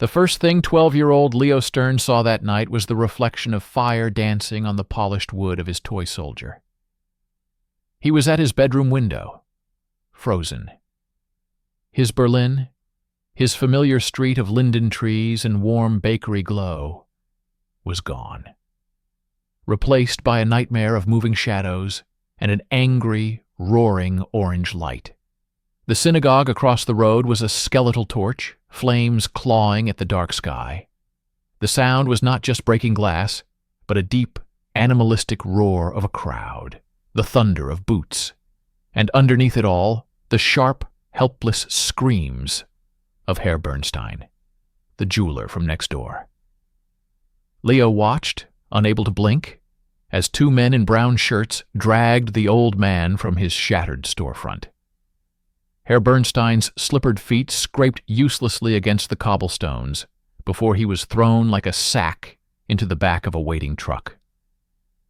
The first thing 12-year-old Leo Stern saw that night was the reflection of fire dancing on the polished wood of his toy soldier. He was at his bedroom window, frozen. His Berlin, his familiar street of linden trees and warm bakery glow, was gone, replaced by a nightmare of moving shadows and an angry, roaring orange light. The synagogue across the road was a skeletal torch, flames clawing at the dark sky. The sound was not just breaking glass, but a deep, animalistic roar of a crowd, the thunder of boots, and underneath it all, the sharp, helpless screams of Herr Bernstein, the jeweler from next door. Leo watched, unable to blink, as two men in brown shirts dragged the old man from his shattered storefront. Herr Bernstein's slippered feet scraped uselessly against the cobblestones before he was thrown like a sack into the back of a waiting truck.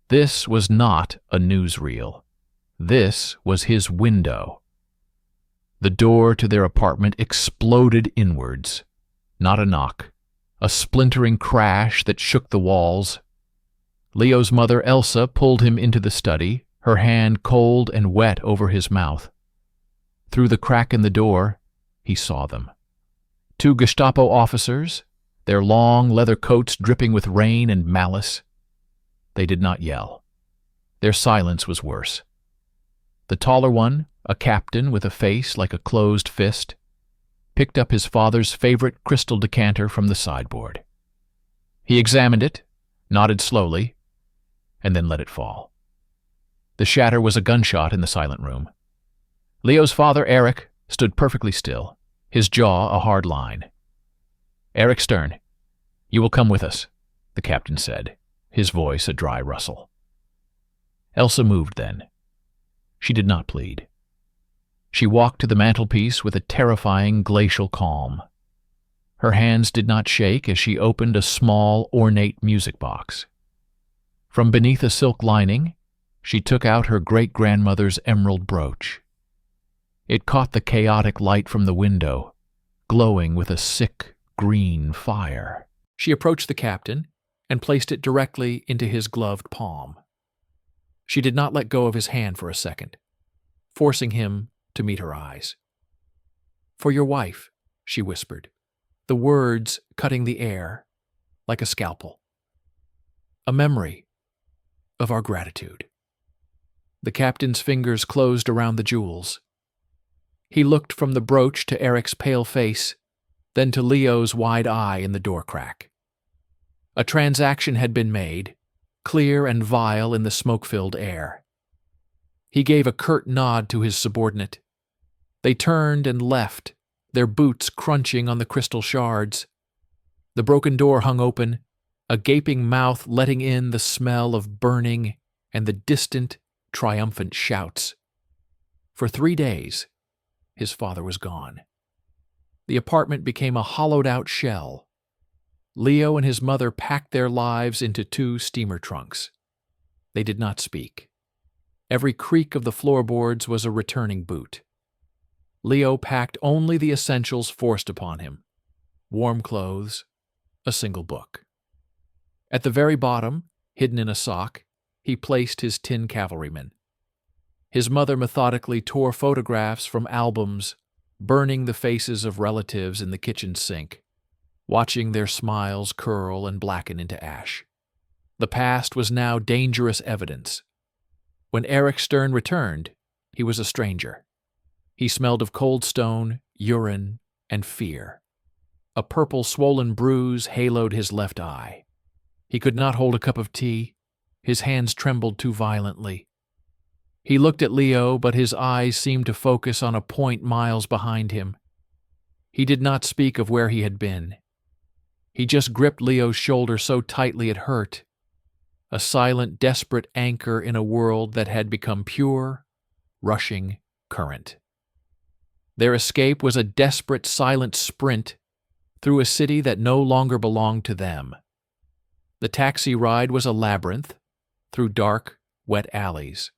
This was not a newsreel. This was his window. The door to their apartment exploded inwards. Not a knock, a splintering crash that shook the walls. Leo's mother, Elsa, pulled him into the study, her hand cold and wet over his mouth. Through the crack in the door, he saw them. Two Gestapo officers, their long leather coats dripping with rain and malice. They did not yell. Their silence was worse. The taller one, a captain with a face like a closed fist, picked up his father's favorite crystal decanter from the sideboard. He examined it, nodded slowly, and then let it fall. The shatter was a gunshot in the silent room. Leo's father, Eric, stood perfectly still, his jaw a hard line. "Eric Stern, you will come with us," the captain said, his voice a dry rustle. Elsa moved then. She did not plead. She walked to the mantelpiece with a terrifying glacial calm. Her hands did not shake as she opened a small, ornate music box. From beneath a silk lining, she took out her great-grandmother's emerald brooch. It caught the chaotic light from the window, glowing with a sick, green fire. She approached the captain and placed it directly into his gloved palm. She did not let go of his hand for a second, forcing him to meet her eyes. "For your wife," she whispered, the words cutting the air like a scalpel. "A memory of our gratitude." The captain's fingers closed around the jewels. He looked from the brooch to Eric's pale face, then to Leo's wide eye in the door crack. A transaction had been made, clear and vile in the smoke-filled air. He gave a curt nod to his subordinate. They turned and left, their boots crunching on the crystal shards. The broken door hung open, a gaping mouth letting in the smell of burning and the distant, triumphant shouts. For 3 days, his father was gone. The apartment became a hollowed-out shell. Leo and his mother packed their lives into 2 steamer trunks. They did not speak. Every creak of the floorboards was a returning boot. Leo packed only the essentials forced upon him: warm clothes, a single book. At the very bottom, hidden in a sock, he placed his tin cavalryman. His mother methodically tore photographs from albums, burning the faces of relatives in the kitchen sink, watching their smiles curl and blacken into ash. The past was now dangerous evidence. When Eric Stern returned, he was a stranger. He smelled of cold stone, urine, and fear. A purple swollen bruise haloed his left eye. He could not hold a cup of tea. His hands trembled too violently. He looked at Leo, but his eyes seemed to focus on a point miles behind him. He did not speak of where he had been. He just gripped Leo's shoulder so tightly it hurt, a silent, desperate anchor in a world that had become pure, rushing current. Their escape was a desperate, silent sprint through a city that no longer belonged to them. The taxi ride was a labyrinth through dark, wet alleys.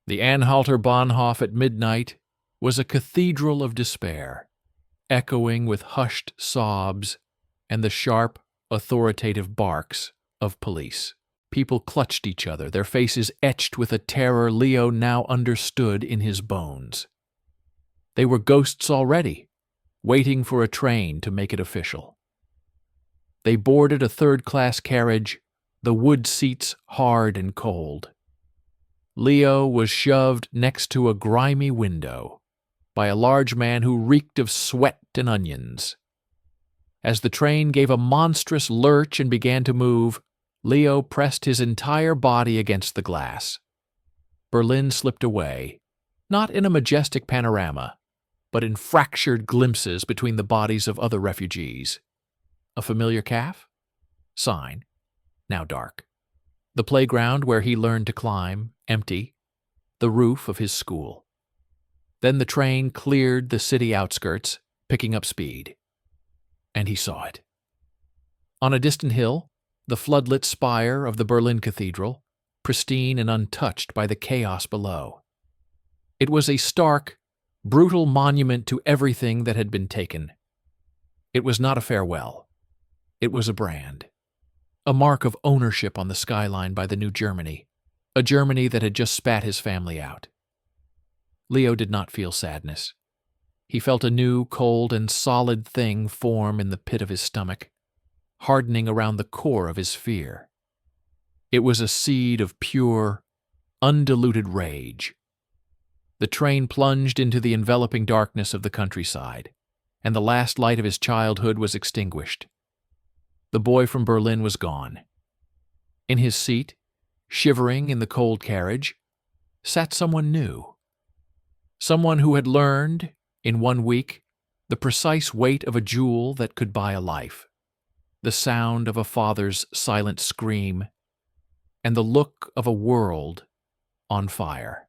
The Anhalter Bahnhof at midnight was a cathedral of despair, echoing with hushed sobs and the sharp, authoritative barks of police. People clutched each other, their faces etched with a terror Leo now understood in his bones. They were ghosts already, waiting for a train to make it official. They boarded a third-class carriage, the wood seats hard and cold. Leo was shoved next to a grimy window by a large man who reeked of sweat and onions. As the train gave a monstrous lurch and began to move, Leo pressed his entire body against the glass. Berlin slipped away, not in a majestic panorama, but in fractured glimpses between the bodies of other refugees. A familiar calf? Sign. Now dark. The playground where he learned to climb, empty. The roof of his school. Then the train cleared the city outskirts, picking up speed. And he saw it. On a distant hill, the floodlit spire of the Berlin Cathedral, pristine and untouched by the chaos below. It was a stark, brutal monument to everything that had been taken. It was not a farewell. It was a brand. A mark of ownership on the skyline by the new Germany, a Germany that had just spat his family out. Leo did not feel sadness. He felt a new, cold, and solid thing form in the pit of his stomach, hardening around the core of his fear. It was a seed of pure, undiluted rage. The train plunged into the enveloping darkness of the countryside, and the last light of his childhood was extinguished. The boy from Berlin was gone. In his seat, shivering in the cold carriage, sat someone new. Someone who had learned, in 1 week, the precise weight of a jewel that could buy a life, the sound of a father's silent scream, and the look of a world on fire.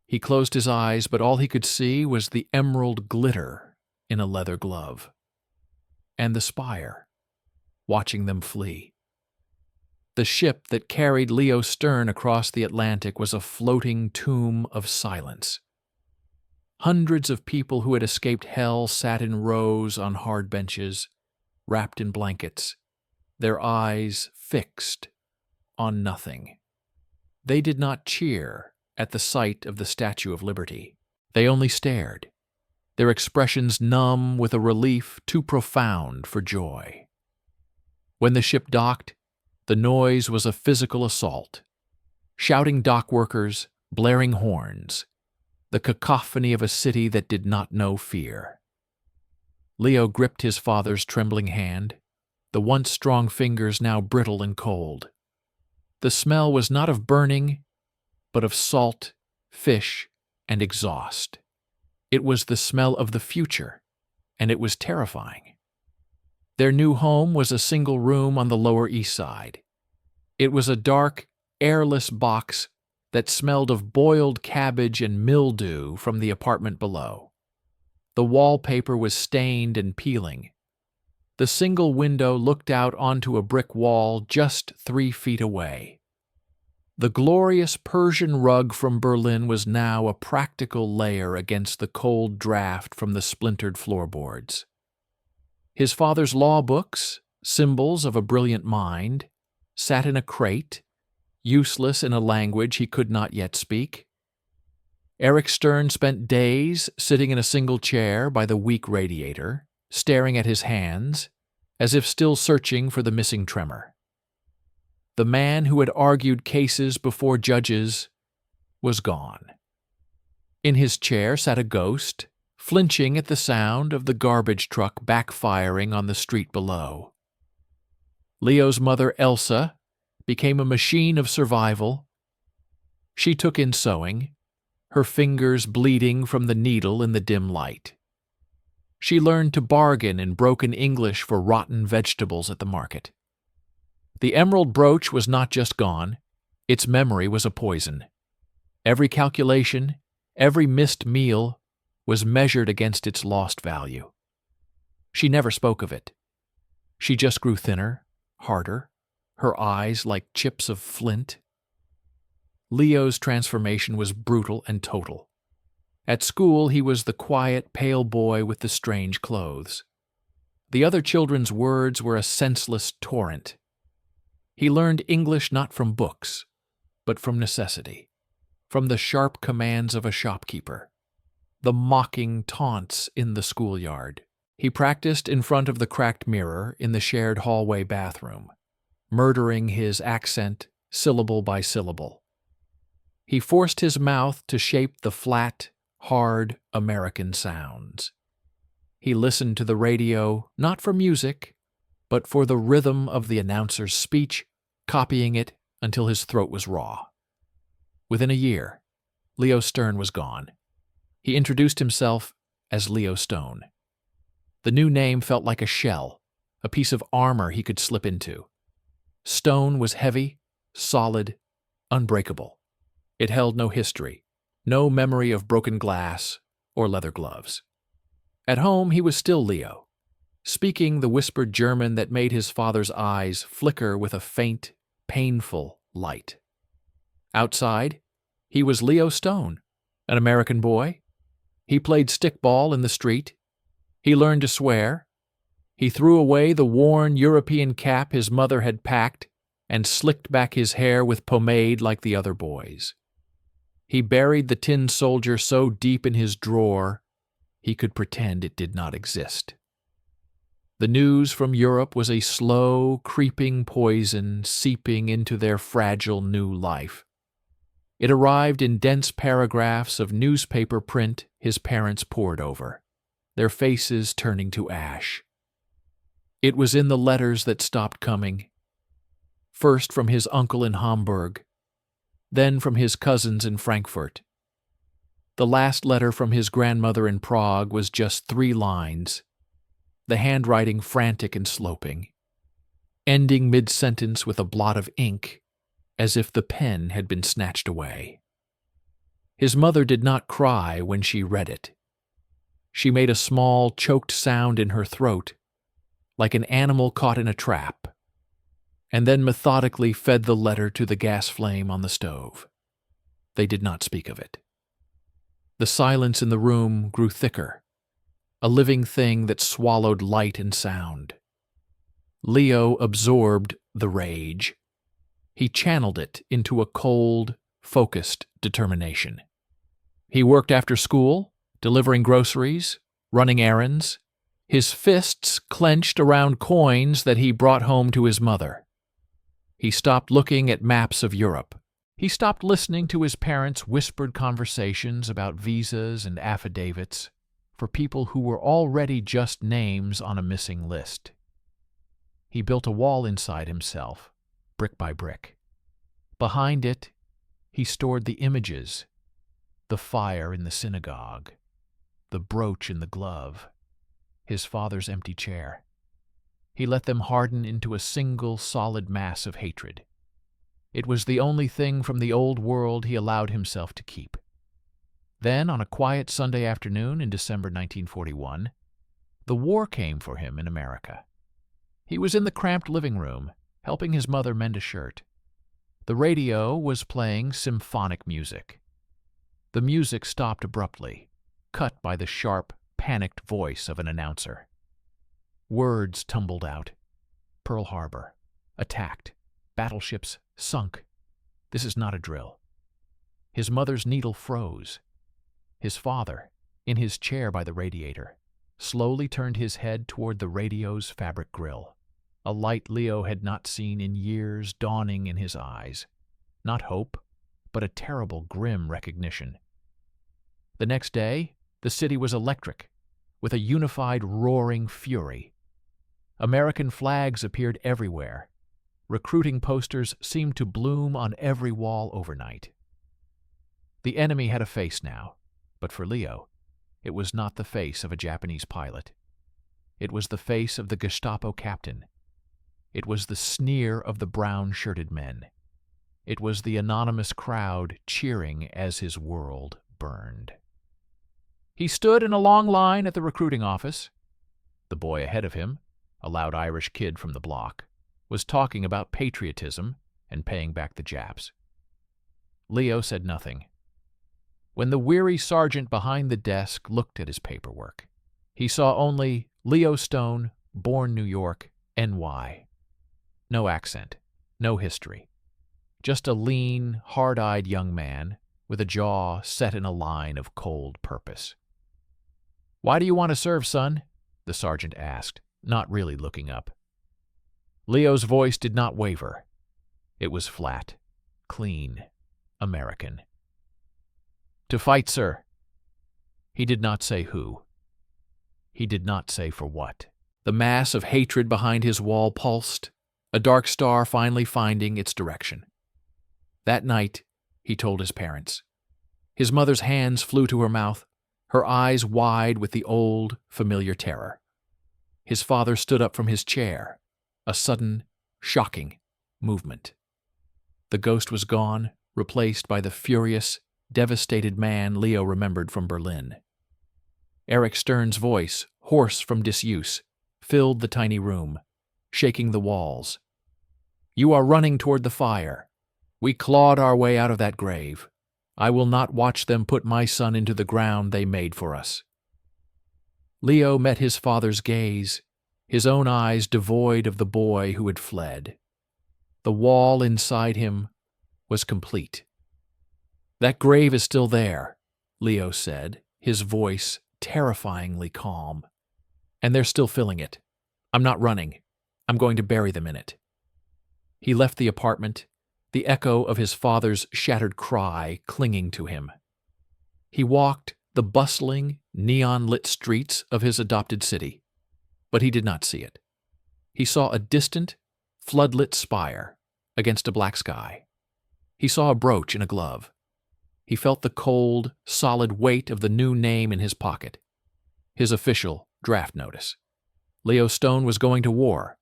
He closed his eyes, but all he could see was the emerald glitter in a leather glove, and the spire, watching them flee. The ship that carried Leo Stern across the Atlantic was a floating tomb of silence. Hundreds of people who had escaped hell sat in rows on hard benches, wrapped in blankets, their eyes fixed on nothing. They did not cheer at the sight of the Statue of Liberty. They only stared, their expressions numb with a relief too profound for joy. When the ship docked, the noise was a physical assault. Shouting dock workers, blaring horns, the cacophony of a city that did not know fear. Leo gripped his father's trembling hand, the once strong fingers now brittle and cold. The smell was not of burning, but of salt, fish, and exhaust. It was the smell of the future, and it was terrifying. Their new home was a single room on the Lower East Side. It was a dark, airless box that smelled of boiled cabbage and mildew from the apartment below. The wallpaper was stained and peeling. The single window looked out onto a brick wall just 3 feet away. The glorious Persian rug from Berlin was now a practical layer against the cold draft from the splintered floorboards. His father's law books, symbols of a brilliant mind, sat in a crate, useless in a language he could not yet speak. Eric Stern spent days sitting in a single chair by the weak radiator, staring at his hands, as if still searching for the missing tremor. The man who had argued cases before judges was gone. In his chair sat a ghost, flinching at the sound of the garbage truck backfiring on the street below. Leo's mother, Elsa, became a machine of survival. She took in sewing, her fingers bleeding from the needle in the dim light. She learned to bargain in broken English for rotten vegetables at the market. The emerald brooch was not just gone, its memory was a poison. Every calculation, every missed meal was measured against its lost value. She never spoke of it. She just grew thinner, harder, her eyes like chips of flint. Leo's transformation was brutal and total. At school, he was the quiet, pale boy with the strange clothes. The other children's words were a senseless torrent. He learned English not from books, but from necessity, from the sharp commands of a shopkeeper, the mocking taunts in the schoolyard. He practiced in front of the cracked mirror in the shared hallway bathroom, murdering his accent syllable by syllable. He forced his mouth to shape the flat, hard American sounds. He listened to the radio not for music, but for the rhythm of the announcer's speech, copying it until his throat was raw. Within a year, Leo Stern was gone. He introduced himself as Leo Stone. The new name felt like a shell, a piece of armor he could slip into. Stone was heavy, solid, unbreakable. It held no history, no memory of broken glass or leather gloves. At home, he was still Leo, speaking the whispered German that made his father's eyes flicker with a faint, painful light. Outside, he was Leo Stone, an American boy. He played stickball in the street. He learned to swear. He threw away the worn European cap his mother had packed and slicked back his hair with pomade like the other boys. He buried the tin soldier so deep in his drawer he could pretend it did not exist. The news from Europe was a slow, creeping poison seeping into their fragile new life. It arrived in dense paragraphs of newspaper print his parents pored over, their faces turning to ash. It was in the letters that stopped coming, first from his uncle in Hamburg, then from his cousins in Frankfurt. The last letter from his grandmother in Prague was just 3 lines, the handwriting frantic and sloping, ending mid-sentence with a blot of ink, as if the pen had been snatched away. His mother did not cry when she read it. She made a small, choked sound in her throat, like an animal caught in a trap, and then methodically fed the letter to the gas flame on the stove. They did not speak of it. The silence in the room grew thicker, a living thing that swallowed light and sound. Leo absorbed the rage. He channeled it into a cold, focused determination. He worked after school, delivering groceries, running errands, his fists clenched around coins that he brought home to his mother. He stopped looking at maps of Europe. He stopped listening to his parents' whispered conversations about visas and affidavits for people who were already just names on a missing list. He built a wall inside himself, brick by brick. Behind it, he stored the images, the fire in the synagogue, the brooch in the glove, his father's empty chair. He let them harden into a single solid mass of hatred. It was the only thing from the old world he allowed himself to keep. Then, on a quiet Sunday afternoon in December 1941, the war came for him in America. He was in the cramped living room, helping his mother mend a shirt. The radio was playing symphonic music. The music stopped abruptly, cut by the sharp, panicked voice of an announcer. Words tumbled out. Pearl Harbor. Attacked. Battleships sunk. This is not a drill. His mother's needle froze. His father, in his chair by the radiator, slowly turned his head toward the radio's fabric grill, a light Leo had not seen in years dawning in his eyes. Not hope, but a terrible, grim recognition. The next day, the city was electric, with a unified, roaring fury. American flags appeared everywhere. Recruiting posters seemed to bloom on every wall overnight. The enemy had a face now, but for Leo, it was not the face of a Japanese pilot. It was the face of the Gestapo captain. It was the sneer of the brown-shirted men. It was the anonymous crowd cheering as his world burned. He stood in a long line at the recruiting office. The boy ahead of him, a loud Irish kid from the block, was talking about patriotism and paying back the Japs. Leo said nothing. When the weary sergeant behind the desk looked at his paperwork, he saw only Leo Stone, born New York, NY. No accent, no history. Just a lean, hard-eyed young man with a jaw set in a line of cold purpose. "Why do you want to serve, son?" the sergeant asked, not really looking up. Leo's voice did not waver. It was flat, clean, American. "To fight, sir." He did not say who. He did not say for what. The mass of hatred behind his wall pulsed, a dark star finally finding its direction. That night, he told his parents. His mother's hands flew to her mouth, her eyes wide with the old, familiar terror. His father stood up from his chair, a sudden, shocking movement. The ghost was gone, replaced by the furious, devastated man Leo remembered from Berlin. Eric Stern's voice, hoarse from disuse, filled the tiny room, shaking the walls. "You are running toward the fire. We clawed our way out of that grave. I will not watch them put my son into the ground they made for us." Leo met his father's gaze, his own eyes devoid of the boy who had fled. The wall inside him was complete. "That grave is still there," Leo said, his voice terrifyingly calm. "And they're still filling it. I'm not running. I'm going to bury them in it." He left the apartment, the echo of his father's shattered cry clinging to him. He walked the bustling, neon-lit streets of his adopted city, but he did not see it. He saw a distant, floodlit spire against a black sky. He saw a brooch in a glove. He felt the cold, solid weight of the new name in his pocket, his official draft notice. Leo Stone was going to war,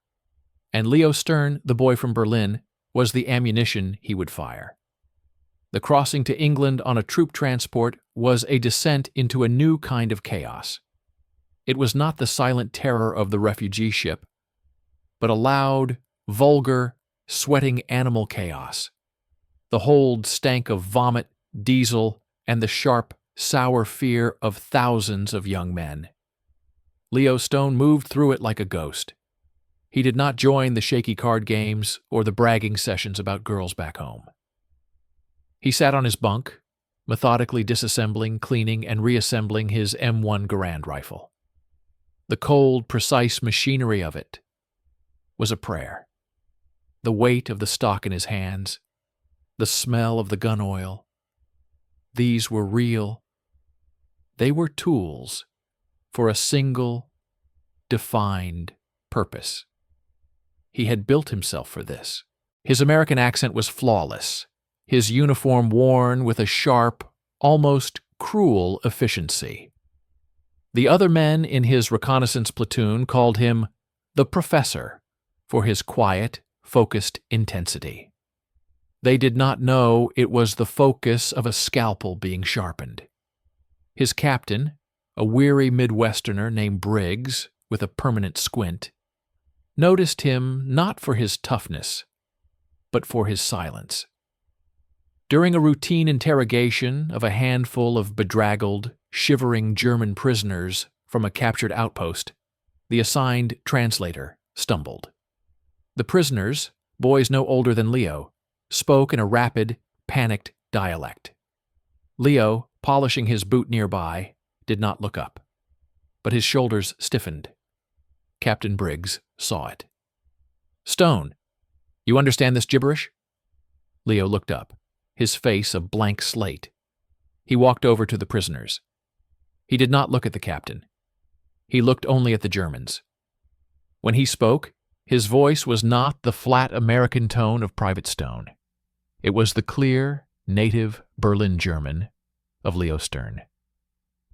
and Leo Stern, the boy from Berlin, was the ammunition he would fire. The crossing to England on a troop transport was a descent into a new kind of chaos. It was not the silent terror of the refugee ship, but a loud, vulgar, sweating animal chaos. The hold stank of vomit, diesel, and the sharp, sour fear of thousands of young men. Leo Stone moved through it like a ghost. He did not join the shaky card games or the bragging sessions about girls back home. He sat on his bunk, methodically disassembling, cleaning, and reassembling his M1 Garand rifle. The cold, precise machinery of it was a prayer. The weight of the stock in his hands, the smell of the gun oil, these were real. They were tools for a single, defined purpose. He had built himself for this. His American accent was flawless, his uniform worn with a sharp, almost cruel efficiency. The other men in his reconnaissance platoon called him the Professor for his quiet, focused intensity. They did not know it was the focus of a scalpel being sharpened. His captain, a weary Midwesterner named Briggs with a permanent squint, noticed him not for his toughness, but for his silence. During a routine interrogation of a handful of bedraggled, shivering German prisoners from a captured outpost, the assigned translator stumbled. The prisoners, boys no older than Leo, spoke in a rapid, panicked dialect. Leo, polishing his boot nearby, did not look up, but his shoulders stiffened. Captain Briggs saw it. "Stone, you understand this gibberish?" Leo looked up, his face a blank slate. He walked over to the prisoners. He did not look at the captain. He looked only at the Germans. When he spoke, his voice was not the flat American tone of Private Stone. It was the clear, native Berlin German of Leo Stern.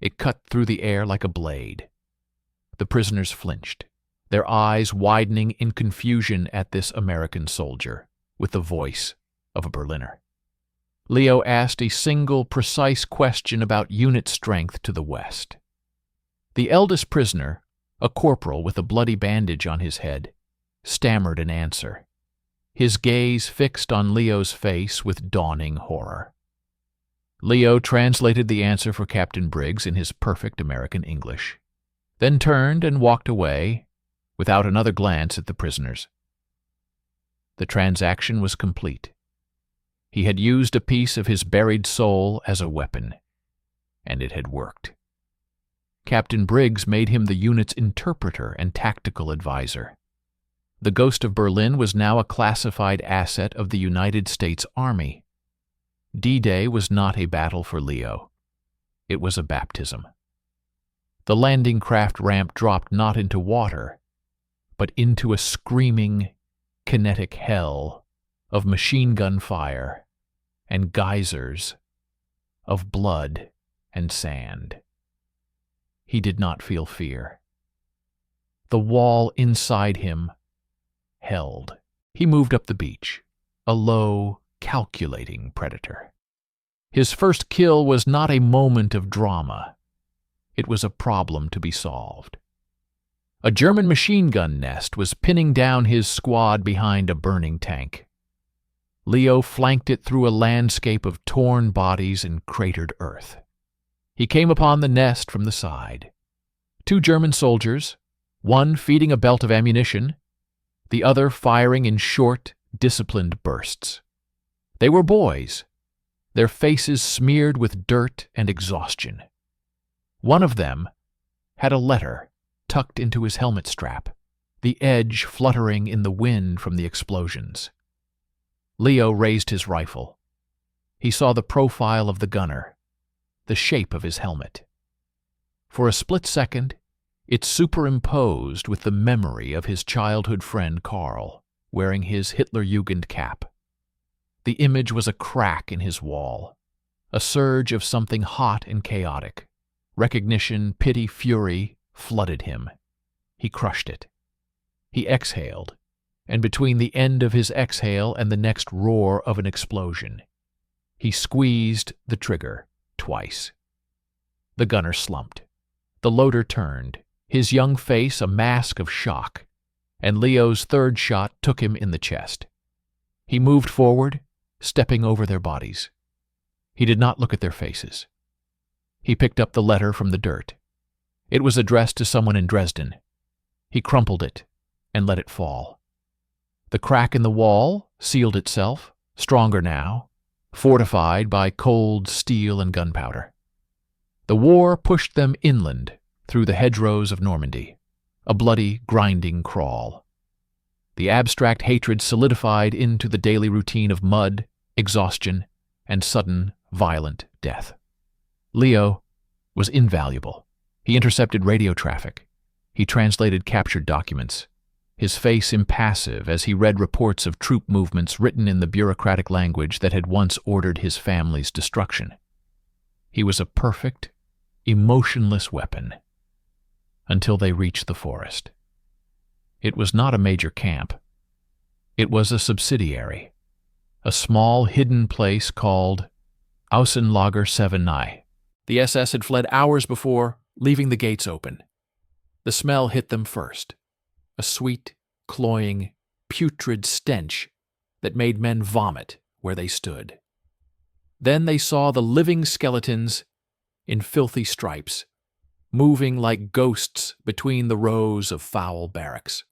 It cut through the air like a blade. The prisoners flinched, their eyes widening in confusion at this American soldier with the voice of a Berliner. Leo asked a single, precise question about unit strength to the west. The eldest prisoner, a corporal with a bloody bandage on his head, stammered an answer, his gaze fixed on Leo's face with dawning horror. Leo translated the answer for Captain Briggs in his perfect American English, then turned and walked away, without another glance at the prisoners. The transaction was complete. He had used a piece of his buried soul as a weapon, and it had worked. Captain Briggs made him the unit's interpreter and tactical advisor. The Ghost of Berlin was now a classified asset of the United States Army. D-Day was not a battle for Leo. It was a baptism. The landing craft ramp dropped not into water, but into a screaming, kinetic hell of machine gun fire and geysers of blood and sand. He did not feel fear. The wall inside him held. He moved up the beach, a low, calculating predator. His first kill was not a moment of drama. It was a problem to be solved. A German machine gun nest was pinning down his squad behind a burning tank. Leo flanked it through a landscape of torn bodies and cratered earth. He came upon the nest from the side. 2 German soldiers, one feeding a belt of ammunition, the other firing in short, disciplined bursts. They were boys, their faces smeared with dirt and exhaustion. One of them had a letter tucked into his helmet strap, the edge fluttering in the wind from the explosions. Leo raised his rifle. He saw the profile of the gunner, the shape of his helmet. For a split second, it superimposed with the memory of his childhood friend Karl, wearing his Hitlerjugend cap. The image was a crack in his wall, a surge of something hot and chaotic. Recognition, pity, fury flooded him. He crushed it. He exhaled, and between the end of his exhale and the next roar of an explosion, he squeezed the trigger twice. The gunner slumped. The loader turned, his young face a mask of shock, and Leo's third shot took him in the chest. He moved forward, stepping over their bodies. He did not look at their faces. He picked up the letter from the dirt. It was addressed to someone in Dresden. He crumpled it and let it fall. The crack in the wall sealed itself, stronger now, fortified by cold steel and gunpowder. The war pushed them inland through the hedgerows of Normandy, a bloody, grinding crawl. The abstract hatred solidified into the daily routine of mud, exhaustion, and sudden, violent death. Leo was invaluable. He intercepted radio traffic. He translated captured documents, his face impassive as he read reports of troop movements written in the bureaucratic language that had once ordered his family's destruction. He was a perfect, emotionless weapon until they reached the forest. It was not a major camp. It was a subsidiary, a small hidden place called Außenlager 7. The SS had fled hours before, leaving the gates open. The smell hit them first, a sweet, cloying, putrid stench that made men vomit where they stood. Then they saw the living skeletons in filthy stripes, moving like ghosts between the rows of foul barracks.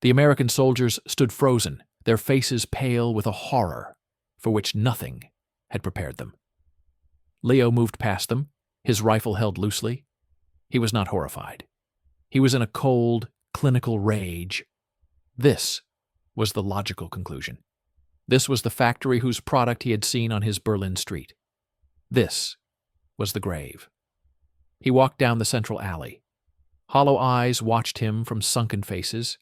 The American soldiers stood frozen, their faces pale with a horror for which nothing had prepared them. Leo moved past them, his rifle held loosely. He was not horrified. He was in a cold, clinical rage. This was the logical conclusion. This was the factory whose product he had seen on his Berlin street. This was the grave. He walked down the central alley. Hollow eyes watched him from sunken faces.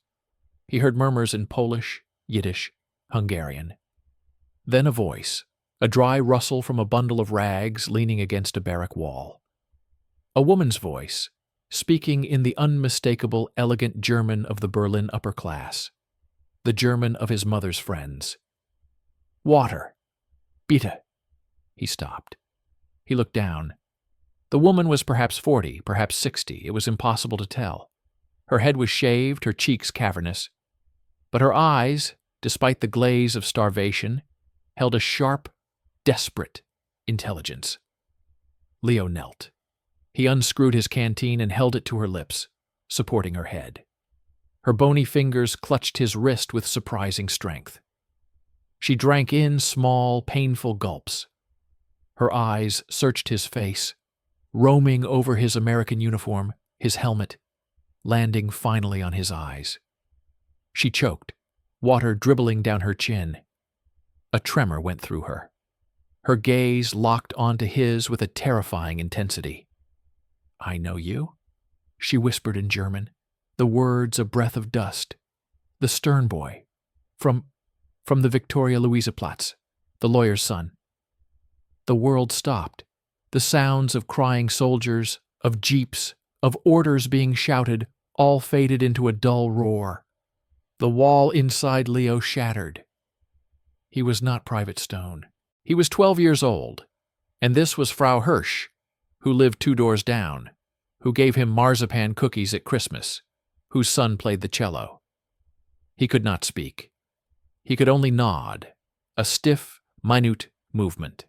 He heard murmurs in Polish, Yiddish, Hungarian. Then a voice, a dry rustle from a bundle of rags leaning against a barrack wall. A woman's voice, speaking in the unmistakable, elegant German of the Berlin upper class, the German of his mother's friends. "Water. Bitte." He stopped. He looked down. The woman was perhaps 40, perhaps 60. It was impossible to tell. Her head was shaved, her cheeks cavernous. But her eyes, despite the glaze of starvation, held a sharp, desperate intelligence. Leo knelt. He unscrewed his canteen and held it to her lips, supporting her head. Her bony fingers clutched his wrist with surprising strength. She drank in small, painful gulps. Her eyes searched his face, roaming over his American uniform, his helmet, landing finally on his eyes. She choked, water dribbling down her chin. A tremor went through her. Her gaze locked onto his with a terrifying intensity. "I know you," she whispered in German, the words a breath of dust. "The Stern boy. From the Victoria Luisa Platz, the lawyer's son." The world stopped. The sounds of crying soldiers, of jeeps, of orders being shouted, all faded into a dull roar. The wall inside Leo shattered. He was not Private Stone. He was 12 years old, and this was Frau Hirsch, who lived 2 doors down, who gave him marzipan cookies at Christmas, whose son played the cello. He could not speak. He could only nod, a stiff, minute movement.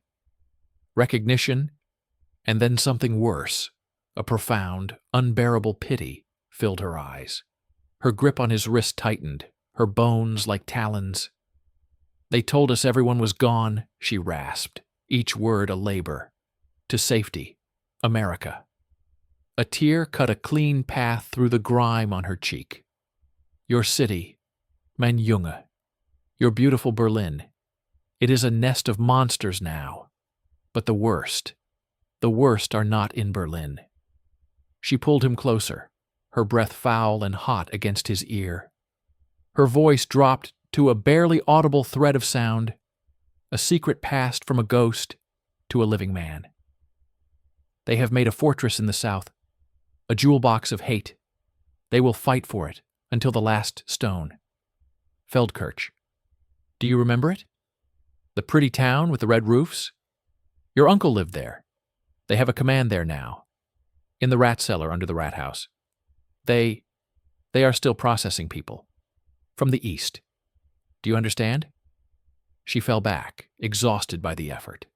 Recognition, and then something worse, a profound, unbearable pity, filled her eyes. Her grip on his wrist tightened, her bones like talons. "They told us everyone was gone," she rasped, each word a labor. "To safety. America." A tear cut a clean path through the grime on her cheek. "Your city, mein Junge. Your beautiful Berlin. It is a nest of monsters now. But the worst are not in Berlin." She pulled him closer, her breath foul and hot against his ear. Her voice dropped to a barely audible thread of sound, a secret passed from a ghost to a living man. "They have made a fortress in the south, a jewel box of hate. They will fight for it until the last stone. Feldkirch. Do you remember it? The pretty town with the red roofs? Your uncle lived there. They have a command there now, in the rat cellar under the rat house. They are still processing people. From the east. Do you understand?" She fell back, exhausted by the effort.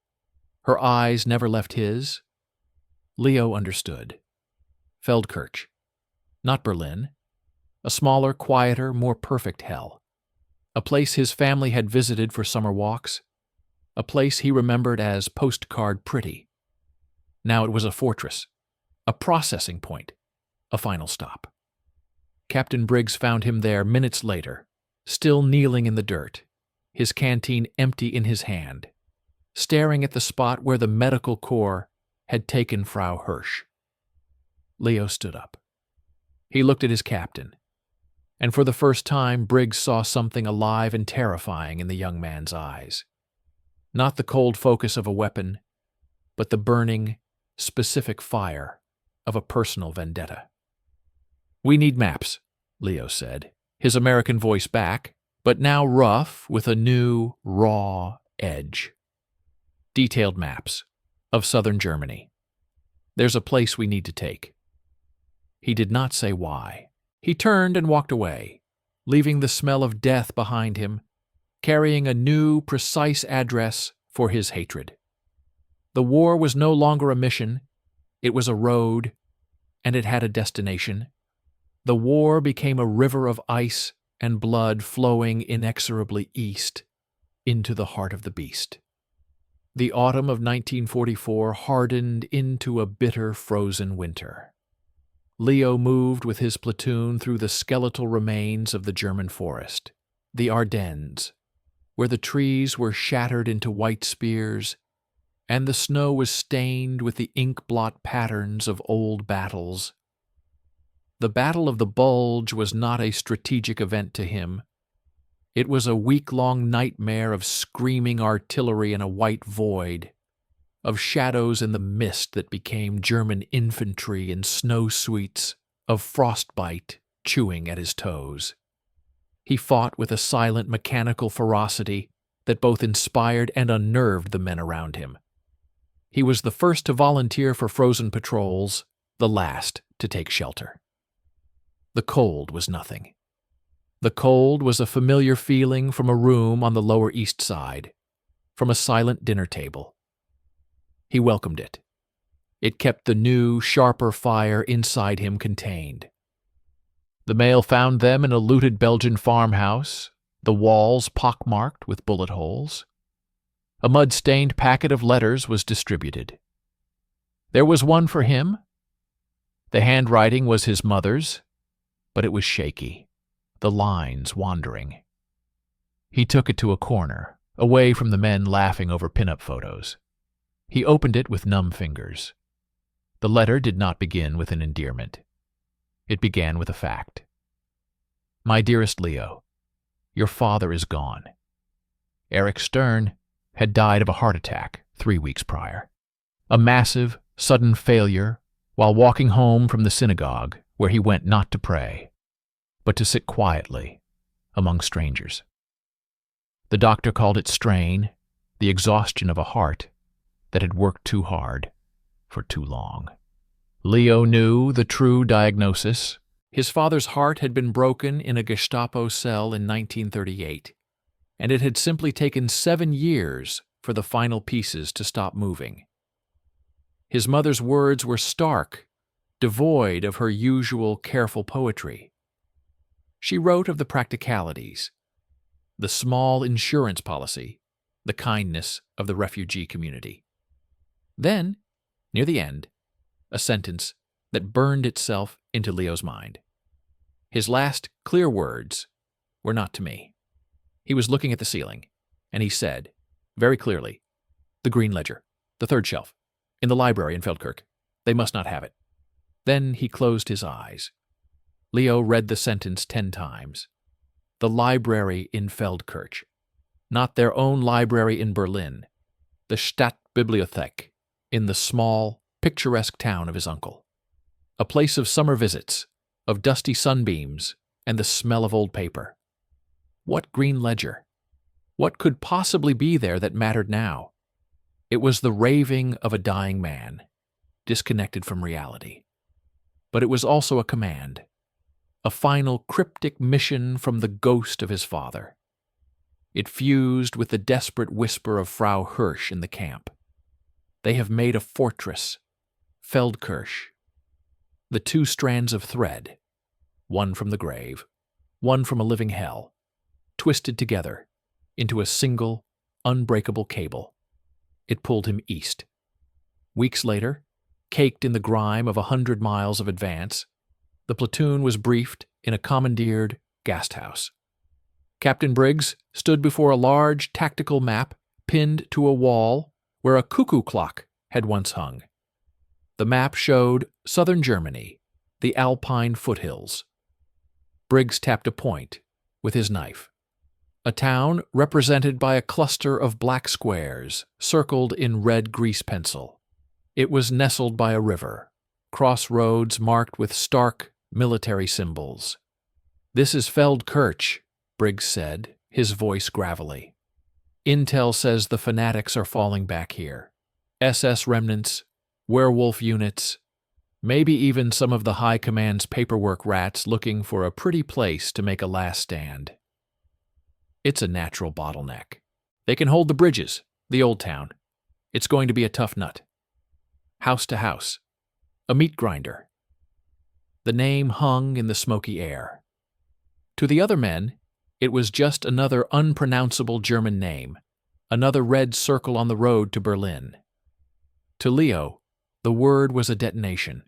Her eyes never left his. Leo understood. Feldkirch. Not Berlin. A smaller, quieter, more perfect hell. A place his family had visited for summer walks. A place he remembered as postcard pretty. Now it was a fortress, a processing point, a final stop. Captain Briggs found him there minutes later, still kneeling in the dirt, his canteen empty in his hand, staring at the spot where the medical corps had taken Frau Hirsch. Leo stood up. He looked at his captain, and for the first time Briggs saw something alive and terrifying in the young man's eyes. Not the cold focus of a weapon, but the burning, specific fire of a personal vendetta. "We need maps," Leo said, his American voice back, but now rough with a new, raw edge. "Detailed maps of southern Germany. There's a place we need to take." He did not say why. He turned and walked away, leaving the smell of death behind him, carrying a new, precise address for his hatred. The war was no longer a mission, it was a road, and it had a destination. The war became a river of ice and blood flowing inexorably east into the heart of the beast. The autumn of 1944 hardened into a bitter, frozen winter. Leo moved with his platoon through the skeletal remains of the German forest, the Ardennes, where the trees were shattered into white spears, and the snow was stained with the ink-blot patterns of old battles. The Battle of the Bulge was not a strategic event to him. It was a week-long nightmare of screaming artillery in a white void, of shadows in the mist that became German infantry in snow suites, of frostbite chewing at his toes. He fought with a silent, mechanical ferocity that both inspired and unnerved the men around him. He was the first to volunteer for frozen patrols, the last to take shelter. The cold was nothing. The cold was a familiar feeling from a room on the Lower East Side, from a silent dinner table. He welcomed it. It kept the new, sharper fire inside him contained. The mail found them in a looted Belgian farmhouse, the walls pockmarked with bullet holes. A mud-stained packet of letters was distributed. There was one for him. The handwriting was his mother's, but it was shaky, the lines wandering. He took it to a corner, away from the men laughing over pin-up photos. He opened it with numb fingers. The letter did not begin with an endearment. It began with a fact. My dearest Leo, your father is gone. Eric Stern had died of a heart attack 3 weeks prior. A massive, sudden failure while walking home from the synagogue where he went not to pray, but to sit quietly among strangers. The doctor called it strain, the exhaustion of a heart that had worked too hard for too long. Leo knew the true diagnosis. His father's heart had been broken in a Gestapo cell in 1938, and it had simply taken 7 years for the final pieces to stop moving. His mother's words were stark, devoid of her usual careful poetry. She wrote of the practicalities, the small insurance policy, the kindness of the refugee community. Then, near the end, a sentence that burned itself into Leo's mind. His last clear words were not to me. He was looking at the ceiling, and he said, very clearly, the green ledger, the third shelf, in the library in Feldkirch. They must not have it. Then he closed his eyes. Leo read the sentence 10 times. The library in Feldkirch, not their own library in Berlin, the Stadtbibliothek in the small, picturesque town of his uncle. A place of summer visits, of dusty sunbeams, and the smell of old paper. What green ledger? What could possibly be there that mattered now? It was the raving of a dying man, disconnected from reality. But it was also a command, a final cryptic mission from the ghost of his father. It fused with the desperate whisper of Frau Hirsch in the camp. They have made a fortress, Feldkirch. The 2 strands of thread, one from the grave, one from a living hell, twisted together into a single, unbreakable cable. It pulled him east. Weeks later, caked in the grime of 100 miles of advance, the platoon was briefed in a commandeered Gasthaus. Captain Briggs stood before a large tactical map pinned to a wall where a cuckoo clock had once hung. The map showed southern Germany, the Alpine foothills. Briggs tapped a point with his knife. A town represented by a cluster of black squares circled in red grease pencil. It was nestled by a river, crossroads marked with stark military symbols. This is Feldkirch, Briggs said, his voice gravelly. Intel says the fanatics are falling back here. SS remnants, werewolf units, maybe even some of the High Command's paperwork rats looking for a pretty place to make a last stand. It's a natural bottleneck. They can hold the bridges, the old town. It's going to be a tough nut. House to house. A meat grinder. The name hung in the smoky air. To the other men, it was just another unpronounceable German name, another red circle on the road to Berlin. To Leo, the word was a detonation.